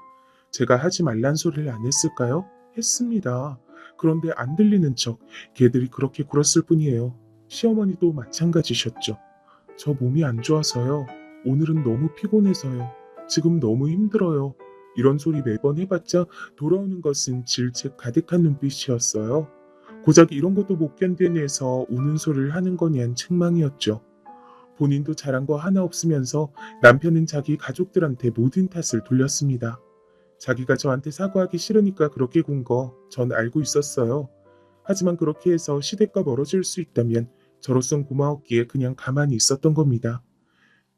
제가 하지 말란 소리를 안 했을까요? 했습니다. 그런데 안 들리는 척 걔들이 그렇게 굴었을 뿐이에요. 시어머니도 마찬가지셨죠. 저 몸이 안 좋아서요. 오늘은 너무 피곤해서요. 지금 너무 힘들어요. 이런 소리 매번 해봤자 돌아오는 것은 질책 가득한 눈빛이었어요. 고작 이런 것도 못 견뎌내서 우는 소리를 하는 거냔 책망이었죠. 본인도 잘한 거 하나 없으면서 남편은 자기 가족들한테 모든 탓을 돌렸습니다. 자기가 저한테 사과하기 싫으니까 그렇게 군 거 전 알고 있었어요. 하지만 그렇게 해서 시댁과 멀어질 수 있다면 저로선 고마웠기에 그냥 가만히 있었던 겁니다.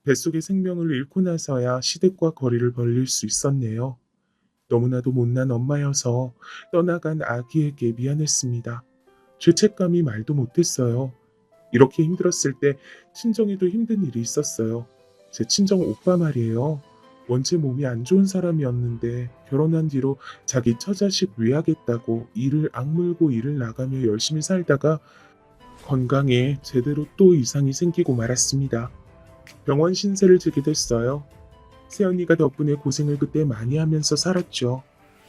뱃속의 생명을 잃고 나서야 시댁과 거리를 벌릴 수 있었네요. 너무나도 못난 엄마여서 떠나간 아기에게 미안했습니다. 죄책감이 말도 못했어요. 이렇게 힘들었을 때 친정에도 힘든 일이 있었어요. 제 친정 오빠 말이에요. 원체 몸이 안 좋은 사람이었는데 결혼한 뒤로 자기 처자식 위하겠다고 일을 악물고 일을 나가며 열심히 살다가 건강에 제대로 또 이상이 생기고 말았습니다. 병원 신세를 지게 됐어요. 새언니가 덕분에 고생을 그때 많이 하면서 살았죠.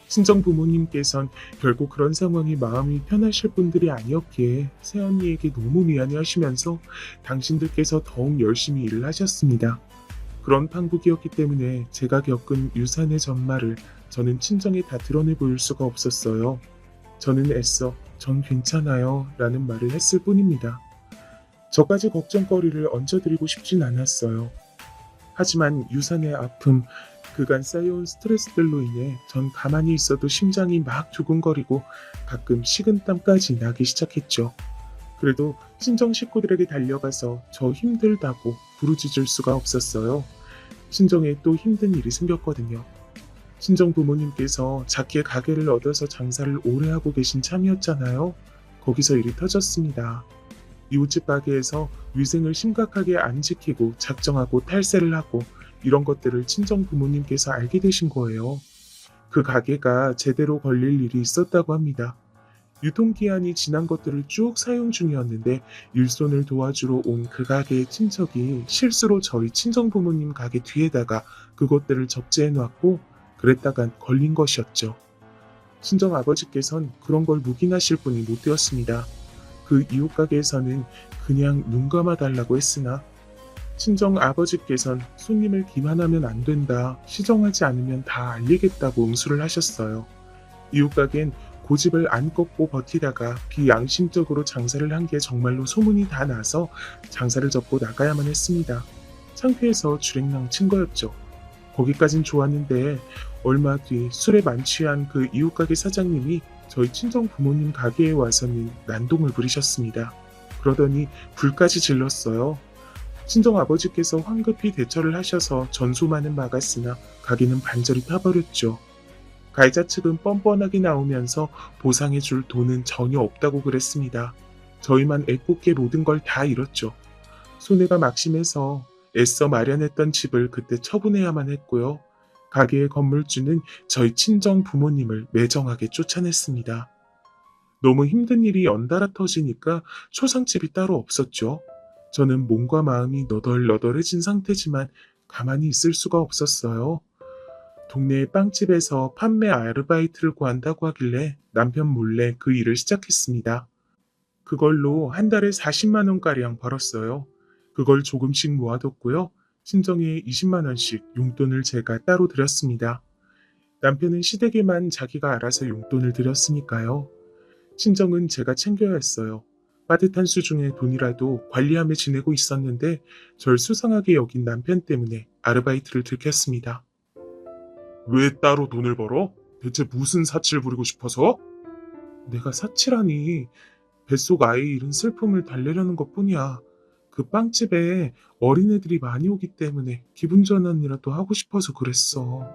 친정 부모님께선 결국 그런 상황이 마음이 편하실 분들이 아니었기에 새언니에게 너무 미안해 하시면서 당신들께서 더욱 열심히 일을 하셨습니다. 그런 판국이었기 때문에 제가 겪은 유산의 전말을 저는 친정에 다 드러내 보일 수가 없었어요. 저는 애써 전 괜찮아요 라는 말을 했을 뿐입니다. 저까지 걱정거리를 얹어드리고 싶진 않았어요. 하지만 유산의 아픔, 그간 쌓여온 스트레스들로 인해 전 가만히 있어도 심장이 막 두근거리고 가끔 식은땀까지 나기 시작했죠. 그래도 친정 식구들에게 달려가서 저 힘들다고 부르짖을 수가 없었어요. 친정에 또 힘든 일이 생겼거든요. 친정 부모님께서 작게 가게를 얻어서 장사를 오래 하고 계신 참이었잖아요. 거기서 일이 터졌습니다. 이웃집 가게에서 위생을 심각하게 안 지키고 작정하고 탈세를 하고 이런 것들을 친정 부모님께서 알게 되신 거예요. 그 가게가 제대로 걸릴 일이 있었다고 합니다. 유통기한이 지난 것들을 쭉 사용 중이었는데 일손을 도와주러 온 그 가게의 친척이 실수로 저희 친정 부모님 가게 뒤에다가 그것들을 적재해 놨고 그랬다간 걸린 것이었죠. 친정 아버지께선 그런 걸 묵인하실 분이 못 되었습니다. 그 이웃 가게에서는 그냥 눈 감아 달라고 했으나 친정 아버지께선 손님을 기만하면 안 된다, 시정하지 않으면 다 알리겠다고 응수를 하셨어요. 이웃 가게엔 고집을 안 꺾고 버티다가 비양심적으로 장사를 한 게 정말로 소문이 다 나서 장사를 접고 나가야만 했습니다. 창피해서 주랭랑 친 거였죠. 거기까진 좋았는데 얼마 뒤 술에 만취한 그 이웃 가게 사장님이 저희 친정 부모님 가게에 와서는 난동을 부리셨습니다. 그러더니 불까지 질렀어요. 친정 아버지께서 황급히 대처를 하셔서 전소만은 막았으나 가게는 반절이 타버렸죠. 가해자 측은 뻔뻔하게 나오면서 보상해줄 돈은 전혀 없다고 그랬습니다. 저희만 애꿎게 모든 걸 다 잃었죠. 손해가 막심해서 애써 마련했던 집을 그때 처분해야만 했고요. 가게의 건물주는 저희 친정 부모님을 매정하게 쫓아냈습니다. 너무 힘든 일이 연달아 터지니까 초상집이 따로 없었죠. 저는 몸과 마음이 너덜너덜해진 상태지만 가만히 있을 수가 없었어요. 동네의 빵집에서 판매 아르바이트를 구한다고 하길래 남편 몰래 그 일을 시작했습니다. 그걸로 한 달에 40만 원가량 벌었어요. 그걸 조금씩 모아뒀고요. 친정에 20만 원씩 용돈을 제가 따로 드렸습니다. 남편은 시댁에만 자기가 알아서 용돈을 드렸으니까요. 친정은 제가 챙겨야 했어요. 빠듯한 수중의 돈이라도 관리하며 지내고 있었는데 절 수상하게 여긴 남편 때문에 아르바이트를 들켰습니다. 왜 따로 돈을 벌어? 대체 무슨 사치를 부리고 싶어서? 내가 사치라니. 뱃속 아이 잃은 슬픔을 달래려는 것뿐이야. 그 빵집에 어린애들이 많이 오기 때문에 기분 전환이라도 하고 싶어서 그랬어.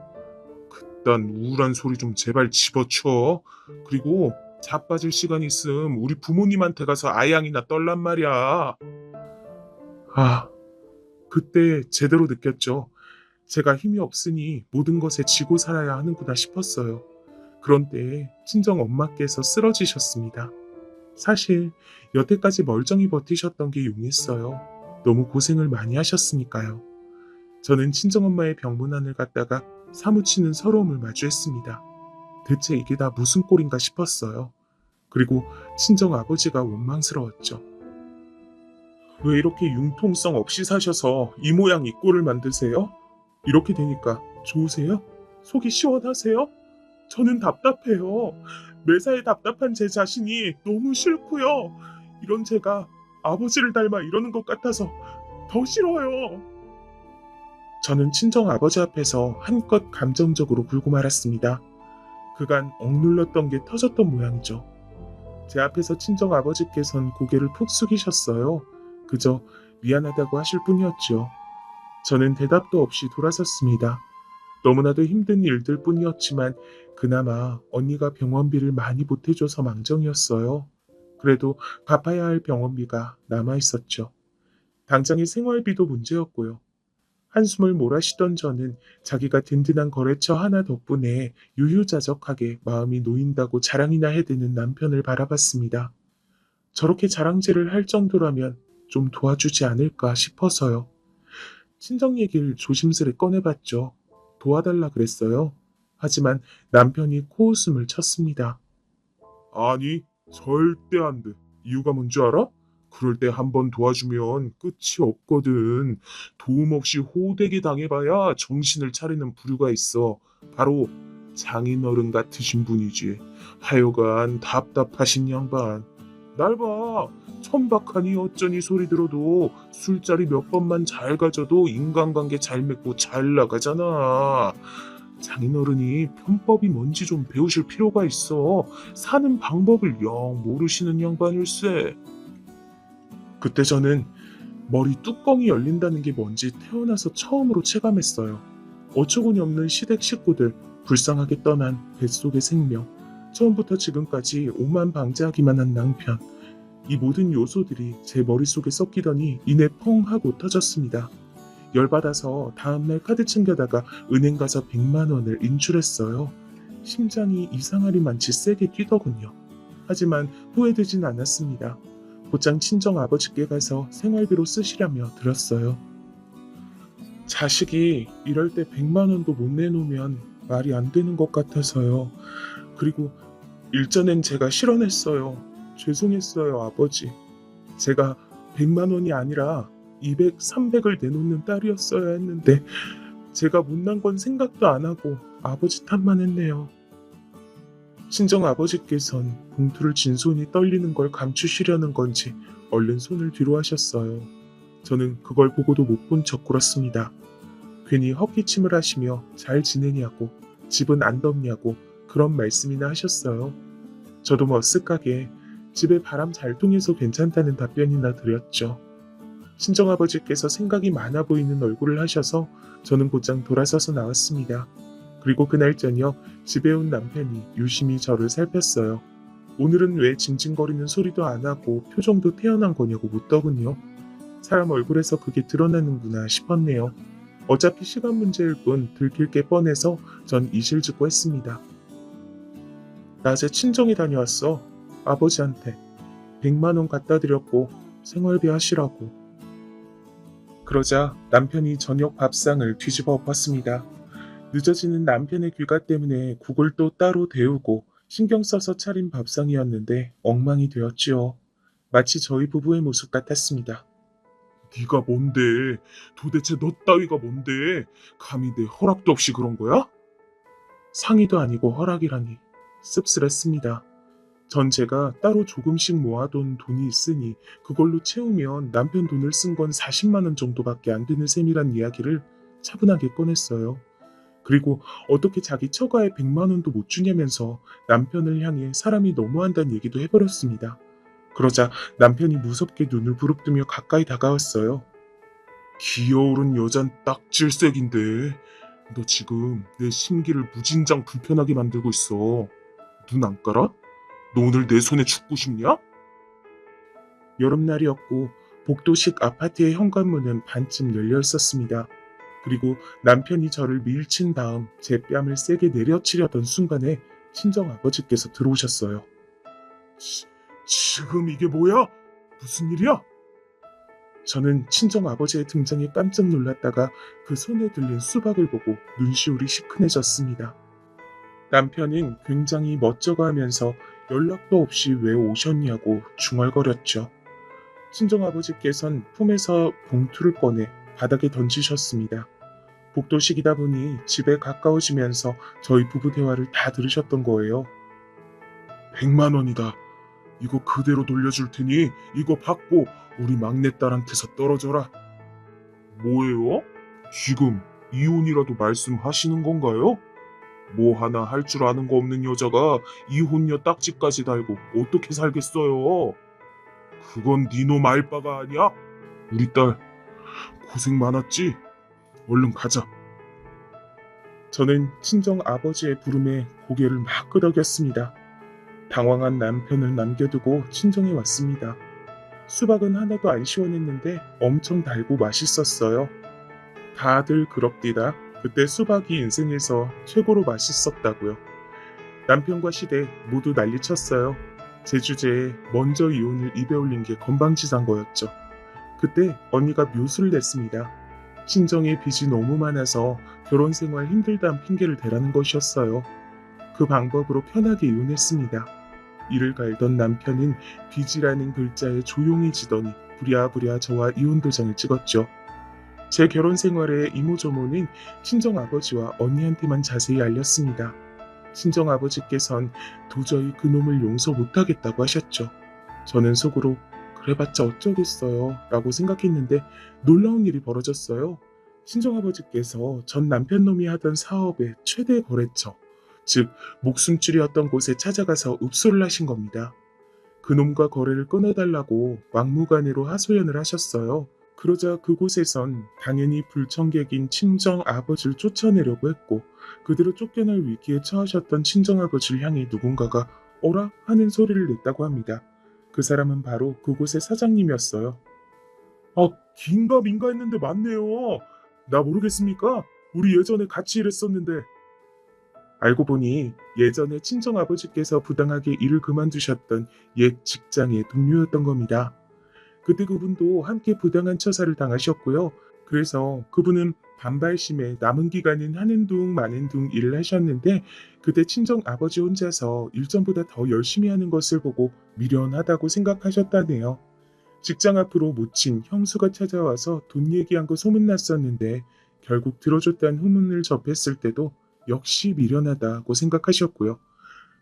그딴 우울한 소리 좀 제발 집어쳐. 그리고 자빠질 시간 있음 우리 부모님한테 가서 아양이나 떨란 말이야. 아, 그때 제대로 느꼈죠. 제가 힘이 없으니 모든 것에 지고 살아야 하는구나 싶었어요. 그런 때에 친정 엄마께서 쓰러지셨습니다. 사실 여태까지 멀쩡히 버티셨던 게 용했어요. 너무 고생을 많이 하셨으니까요. 저는 친정엄마의 병문안을 갔다가 사무치는 서러움을 마주했습니다. 대체 이게 다 무슨 꼴인가 싶었어요. 그리고 친정아버지가 원망스러웠죠. 왜 이렇게 융통성 없이 사셔서 이 모양 이 꼴을 만드세요? 이렇게 되니까 좋으세요? 속이 시원하세요? 저는 답답해요. 매사에 답답한 제 자신이 너무 싫고요. 이런 제가 아버지를 닮아 이러는 것 같아서 더 싫어요. 저는 친정 아버지 앞에서 한껏 감정적으로 굴고 말았습니다. 그간 억눌렀던 게 터졌던 모양이죠. 제 앞에서 친정 아버지께선 고개를 푹 숙이셨어요. 그저 미안하다고 하실 뿐이었죠. 저는 대답도 없이 돌아섰습니다. 너무나도 힘든 일들 뿐이었지만 그나마 언니가 병원비를 많이 보태줘서 망정이었어요. 그래도 갚아야 할 병원비가 남아있었죠. 당장의 생활비도 문제였고요. 한숨을 몰아쉬던 저는 자기가 든든한 거래처 하나 덕분에 유유자적하게 마음이 놓인다고 자랑이나 해대는 남편을 바라봤습니다. 저렇게 자랑질을 할 정도라면 좀 도와주지 않을까 싶어서요. 친정 얘기를 조심스레 꺼내봤죠. 도와달라 그랬어요. 하지만 남편이 코웃음을 쳤습니다. 아니, 절대 안 돼. 이유가 뭔지 알아? 그럴 때 한 번 도와주면 끝이 없거든. 도움 없이 호되게 당해봐야 정신을 차리는 부류가 있어. 바로 장인어른 같으신 분이지. 하여간 답답하신 양반. 날 봐. 천박하니 어쩌니 소리 들어도 술자리 몇 번만 잘 가져도 인간관계 잘 맺고 잘 나가잖아. 장인어른이 편법이 뭔지 좀 배우실 필요가 있어. 사는 방법을 영 모르시는 양반일세. 그때 저는 머리 뚜껑이 열린다는 게 뭔지 태어나서 처음으로 체감했어요. 어처구니 없는 시댁 식구들, 불쌍하게 떠난 뱃속의 생명, 처음부터 지금까지 오만방자하기만 한 낭편, 이 모든 요소들이 제 머릿속에 섞이더니 이내 펑 하고 터졌습니다. 열받아서 다음날 카드 챙겨다가 은행 가서 100만 원을 인출했어요. 심장이 이상하리만치 세게 뛰더군요. 하지만 후회되진 않았습니다. 곧장 친정 아버지께 가서 생활비로 쓰시라며 드렸어요. 자식이 이럴 때 100만 원도 못 내놓으면 말이 안 되는 것 같아서요. 그리고 일전엔 제가 실언했어요. 죄송했어요, 아버지. 제가 100만 원이 아니라 200, 300을 내놓는 딸이었어야 했는데 제가 못난 건 생각도 안 하고 아버지 탓만 했네요. 친정 아버지께선 봉투를 쥔 손이 떨리는 걸 감추시려는 건지 얼른 손을 뒤로 하셨어요. 저는 그걸 보고도 못 본 척 굴었습니다. 괜히 헛기침을 하시며 잘 지내냐고, 집은 안 덥냐고 그런 말씀이나 하셨어요. 저도 머쓱하게 집에 바람 잘 통해서 괜찮다는 답변이나 드렸죠. 친정아버지께서 생각이 많아 보이는 얼굴을 하셔서 저는 곧장 돌아서서 나왔습니다. 그리고 그날 저녁 집에 온 남편이 유심히 저를 살폈어요. 오늘은 왜 징징거리는 소리도 안 하고 표정도 태연한 거냐고 묻더군요. 사람 얼굴에서 그게 드러나는구나 싶었네요. 어차피 시간 문제일 뿐 들킬 게 뻔해서 전 이실직고 했습니다. 낮에 친정에 다녀왔어. 아버지한테 100만 원 갖다 드렸고 생활비 하시라고. 그러자 남편이 저녁 밥상을 뒤집어 엎었습니다. 늦어지는 남편의 귀가 때문에 국을 또 따로 데우고 신경 써서 차린 밥상이었는데 엉망이 되었지요. 마치 저희 부부의 모습 같았습니다. 네가 뭔데? 도대체 너 따위가 뭔데? 감히 내 허락도 없이 그런 거야? 상의도 아니고 허락이라니 씁쓸했습니다. 전 제가 따로 조금씩 모아둔 돈이 있으니 그걸로 채우면 남편 돈을 쓴 건 40만 원 정도밖에 안 되는 셈이란 이야기를 차분하게 꺼냈어요. 그리고 어떻게 자기 처가에 100만 원도 못 주냐면서 남편을 향해 사람이 너무한다는 얘기도 해버렸습니다. 그러자 남편이 무섭게 눈을 부릅뜨며 가까이 다가왔어요. 기어오른 여잔 딱 질색인데 너 지금 내 심기를 무진장 불편하게 만들고 있어. 눈 안 깔아? 너 오늘 내 손에 죽고 싶냐? 여름날이었고 복도식 아파트의 현관문은 반쯤 열려 있었습니다. 그리고 남편이 저를 밀친 다음 제 뺨을 세게 내려치려던 순간에 친정 아버지께서 들어오셨어요. 지금 이게 뭐야? 무슨 일이야? 저는 친정 아버지의 등장에 깜짝 놀랐다가 그 손에 들린 수박을 보고 눈시울이 시큰해졌습니다. 남편은 굉장히 멋쩍어하면서 연락도 없이 왜 오셨냐고 중얼거렸죠. 친정아버지께선 품에서 봉투를 꺼내 바닥에 던지셨습니다. 복도식이다 보니 집에 가까워지면서 저희 부부 대화를 다 들으셨던 거예요. 100만 원이다. 이거 그대로 돌려줄 테니 이거 받고 우리 막내딸한테서 떨어져라. 뭐예요? 지금 이혼이라도 말씀하시는 건가요? 뭐 하나 할 줄 아는 거 없는 여자가 이혼녀 딱지까지 달고 어떻게 살겠어요? 그건 니놈 알바가 아니야? 우리 딸 고생 많았지? 얼른 가자. 저는 친정 아버지의 부름에 고개를 막 끄덕였습니다. 당황한 남편을 남겨두고 친정에 왔습니다. 수박은 하나도 안 시원했는데 엄청 달고 맛있었어요. 다들 그럽디다. 그때 수박이 인생에서 최고로 맛있었다고요. 남편과 시댁 모두 난리쳤어요. 제 주제에 먼저 이혼을 입에 올린 게 건방지단 거였죠. 그때 언니가 묘수를 냈습니다. 친정에 빚이 너무 많아서 결혼 생활 힘들다는 핑계를 대라는 것이었어요. 그 방법으로 편하게 이혼했습니다. 이를 갈던 남편은 빚이라는 글자에 조용히 지더니 부랴부랴 저와 이혼 도장을 찍었죠. 제 결혼 생활의 이모저모는 친정아버지와 언니한테만 자세히 알렸습니다. 친정아버지께선 도저히 그놈을 용서 못하겠다고 하셨죠. 저는 속으로 그래봤자 어쩌겠어요 라고 생각했는데 놀라운 일이 벌어졌어요. 친정아버지께서 전 남편놈이 하던 사업의 최대 거래처, 즉 목숨줄이었던 곳에 찾아가서 읍소를 하신 겁니다. 그놈과 거래를 끊어달라고 막무가내로 하소연을 하셨어요. 그러자 그곳에선 당연히 불청객인 친정아버지를 쫓아내려고 했고 그대로 쫓겨날 위기에 처하셨던 친정아버지를 향해 누군가가 어라? 하는 소리를 냈다고 합니다. 그 사람은 바로 그곳의 사장님이었어요. 아, 긴가 민가 했는데 맞네요. 나 모르겠습니까? 우리 예전에 같이 일했었는데. 알고 보니 예전에 친정아버지께서 부당하게 일을 그만두셨던 옛 직장의 동료였던 겁니다. 그때 그분도 함께 부당한 처사를 당하셨고요. 그래서 그분은 반발심에 남은 기간은 하는 둥 마는 둥 일을 하셨는데 그때 친정 아버지 혼자서 일전보다 더 열심히 하는 것을 보고 미련하다고 생각하셨다네요. 직장 앞으로 모친 형수가 찾아와서 돈 얘기한 거 소문났었는데 결국 들어줬다는 후문을 접했을 때도 역시 미련하다고 생각하셨고요.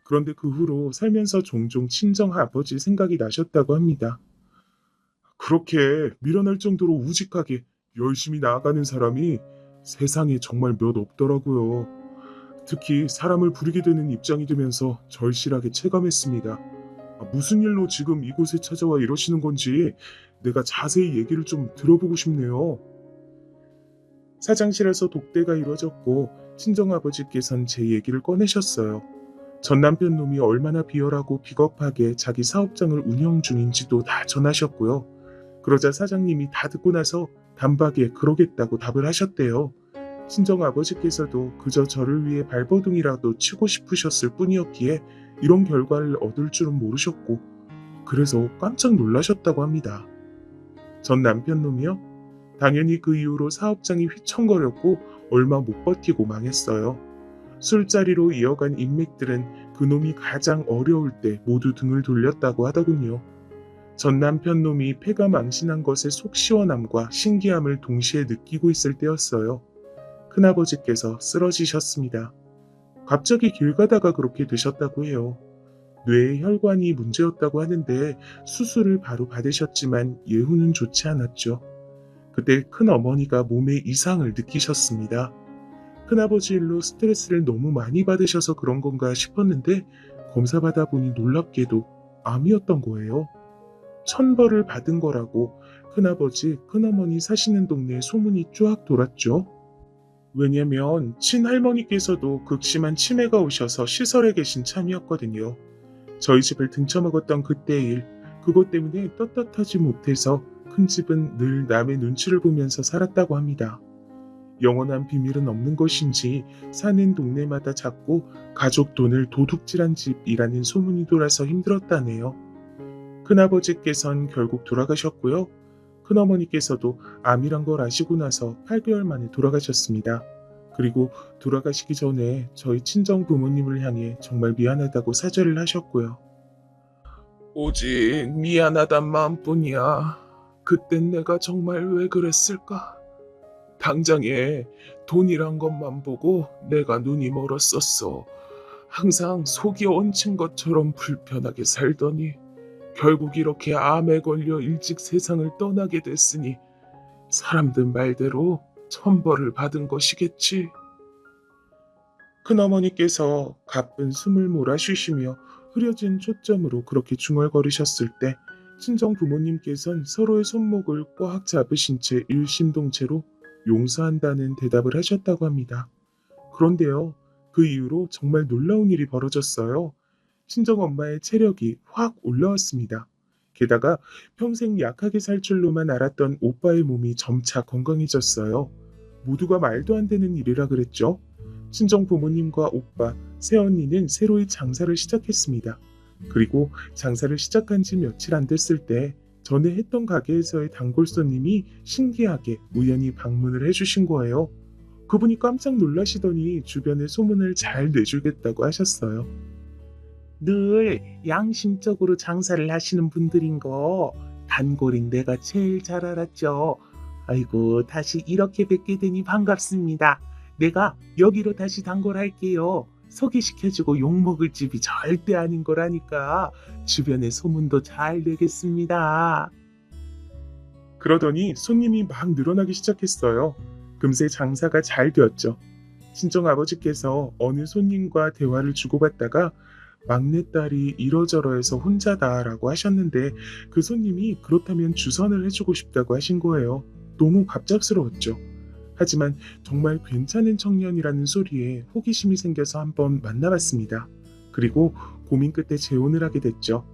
그런데 그 후로 살면서 종종 친정 아버지 생각이 나셨다고 합니다. 그렇게 미련할 정도로 우직하게 열심히 나아가는 사람이 세상에 정말 몇 없더라고요. 특히 사람을 부리게 되는 입장이 되면서 절실하게 체감했습니다. 무슨 일로 지금 이곳에 찾아와 이러시는 건지 내가 자세히 얘기를 좀 들어보고 싶네요. 사장실에서 독대가 이루어졌고 친정아버지께선 제 얘기를 꺼내셨어요. 전 남편 놈이 얼마나 비열하고 비겁하게 자기 사업장을 운영 중인지도 다 전하셨고요. 그러자 사장님이 다 듣고 나서 단박에 그러겠다고 답을 하셨대요. 친정아버지께서도 그저 저를 위해 발버둥이라도 치고 싶으셨을 뿐이었기에 이런 결과를 얻을 줄은 모르셨고 그래서 깜짝 놀라셨다고 합니다. 전 남편 놈이요? 당연히 그 이후로 사업장이 휘청거렸고 얼마 못 버티고 망했어요. 술자리로 이어간 인맥들은 그놈이 가장 어려울 때 모두 등을 돌렸다고 하더군요. 전 남편 놈이 폐가 망신한 것의 속 시원함과 신기함을 동시에 느끼고 있을 때였어요. 큰아버지께서 쓰러지셨습니다. 갑자기 길 가다가 그렇게 되셨다고 해요. 뇌의 혈관이 문제였다고 하는데 수술을 바로 받으셨지만 예후는 좋지 않았죠. 그때 큰어머니가 몸에 이상을 느끼셨습니다. 큰아버지 일로 스트레스를 너무 많이 받으셔서 그런 건가 싶었는데 검사 받아 보니 놀랍게도 암이었던 거예요. 천벌을 받은 거라고 큰아버지, 큰어머니 사시는 동네에 소문이 쫙 돌았죠. 왜냐면 친할머니께서도 극심한 치매가 오셔서 시설에 계신 참이었거든요. 저희 집을 등쳐먹었던 그때의 일, 그것 때문에 떳떳하지 못해서 큰 집은 늘 남의 눈치를 보면서 살았다고 합니다. 영원한 비밀은 없는 것인지 사는 동네마다 자꾸 가족 돈을 도둑질한 집이라는 소문이 돌아서 힘들었다네요. 큰아버지께선 결국 돌아가셨고요. 큰어머니께서도 암이란 걸 아시고 나서 8개월 만에 돌아가셨습니다. 그리고 돌아가시기 전에 저희 친정 부모님을 향해 정말 미안하다고 사죄를 하셨고요. 오직 미안하단 마음뿐이야. 그땐 내가 정말 왜 그랬을까? 당장에 돈이란 것만 보고 내가 눈이 멀었었어. 항상 속이 얹힌 것처럼 불편하게 살더니 결국 이렇게 암에 걸려 일찍 세상을 떠나게 됐으니 사람들 말대로 천벌을 받은 것이겠지. 큰어머니께서 가쁜 숨을 몰아쉬시며 흐려진 초점으로 그렇게 중얼거리셨을 때 친정 부모님께선 서로의 손목을 꽉 잡으신 채 일심동체로 용서한다는 대답을 하셨다고 합니다. 그런데요, 그 이후로 정말 놀라운 일이 벌어졌어요. 친정엄마의 체력이 확 올라왔습니다. 게다가 평생 약하게 살 줄로만 알았던 오빠의 몸이 점차 건강해졌어요. 모두가 말도 안 되는 일이라 그랬죠. 친정 부모님과 오빠, 새언니는 새로이 장사를 시작했습니다. 그리고 장사를 시작한 지 며칠 안 됐을 때 전에 했던 가게에서의 단골 손님이 신기하게 우연히 방문을 해주신 거예요. 그분이 깜짝 놀라시더니 주변에 소문을 잘 내주겠다고 하셨어요. 늘 양심적으로 장사를 하시는 분들인 거 단골인 내가 제일 잘 알았죠. 아이고, 다시 이렇게 뵙게 되니 반갑습니다. 내가 여기로 다시 단골할게요. 소개시켜주고 욕먹을 집이 절대 아닌 거라니까 주변에 소문도 잘 내겠습니다. 그러더니 손님이 막 늘어나기 시작했어요. 금세 장사가 잘 되었죠. 친정아버지께서 어느 손님과 대화를 주고받다가 막내딸이 이러저러해서 혼자다라고 하셨는데 그 손님이 그렇다면 주선을 해주고 싶다고 하신 거예요. 너무 갑작스러웠죠. 하지만 정말 괜찮은 청년이라는 소리에 호기심이 생겨서 한번 만나봤습니다. 그리고 고민 끝에 재혼을 하게 됐죠.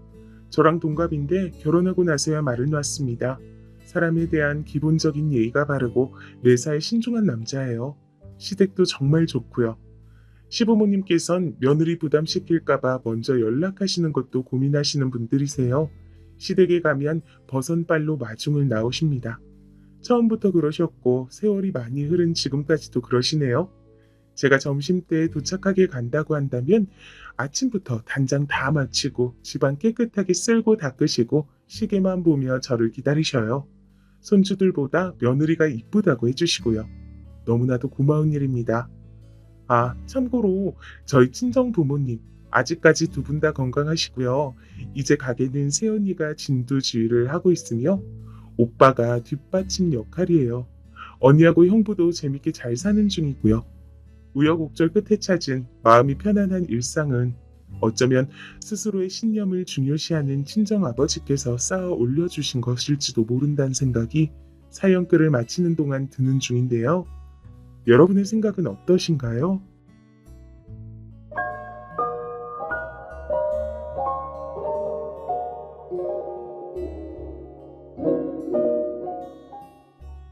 저랑 동갑인데 결혼하고 나서야 말을 놨습니다. 사람에 대한 기본적인 예의가 바르고 매사에 신중한 남자예요. 시댁도 정말 좋고요. 시부모님께선 며느리 부담시킬까봐 먼저 연락하시는 것도 고민하시는 분들이세요. 시댁에 가면 버선발로 마중을 나오십니다. 처음부터 그러셨고 세월이 많이 흐른 지금까지도 그러시네요. 제가 점심때에 도착하게 간다고 한다면 아침부터 단장 다 마치고 집안 깨끗하게 쓸고 닦으시고 시계만 보며 저를 기다리셔요. 손주들보다 며느리가 이쁘다고 해주시고요. 너무나도 고마운 일입니다. 아, 참고로 저희 친정 부모님 아직까지 두 분 다 건강하시고요. 이제 가게는 새언니가 진두지휘를 하고 있으며 오빠가 뒷받침 역할이에요. 언니하고 형부도 재밌게 잘 사는 중이고요. 우여곡절 끝에 찾은 마음이 편안한 일상은 어쩌면 스스로의 신념을 중요시하는 친정아버지께서 쌓아 올려주신 것일지도 모른다는 생각이 사연글을 마치는 동안 드는 중인데요. 여러분의 생각은 어떠신가요?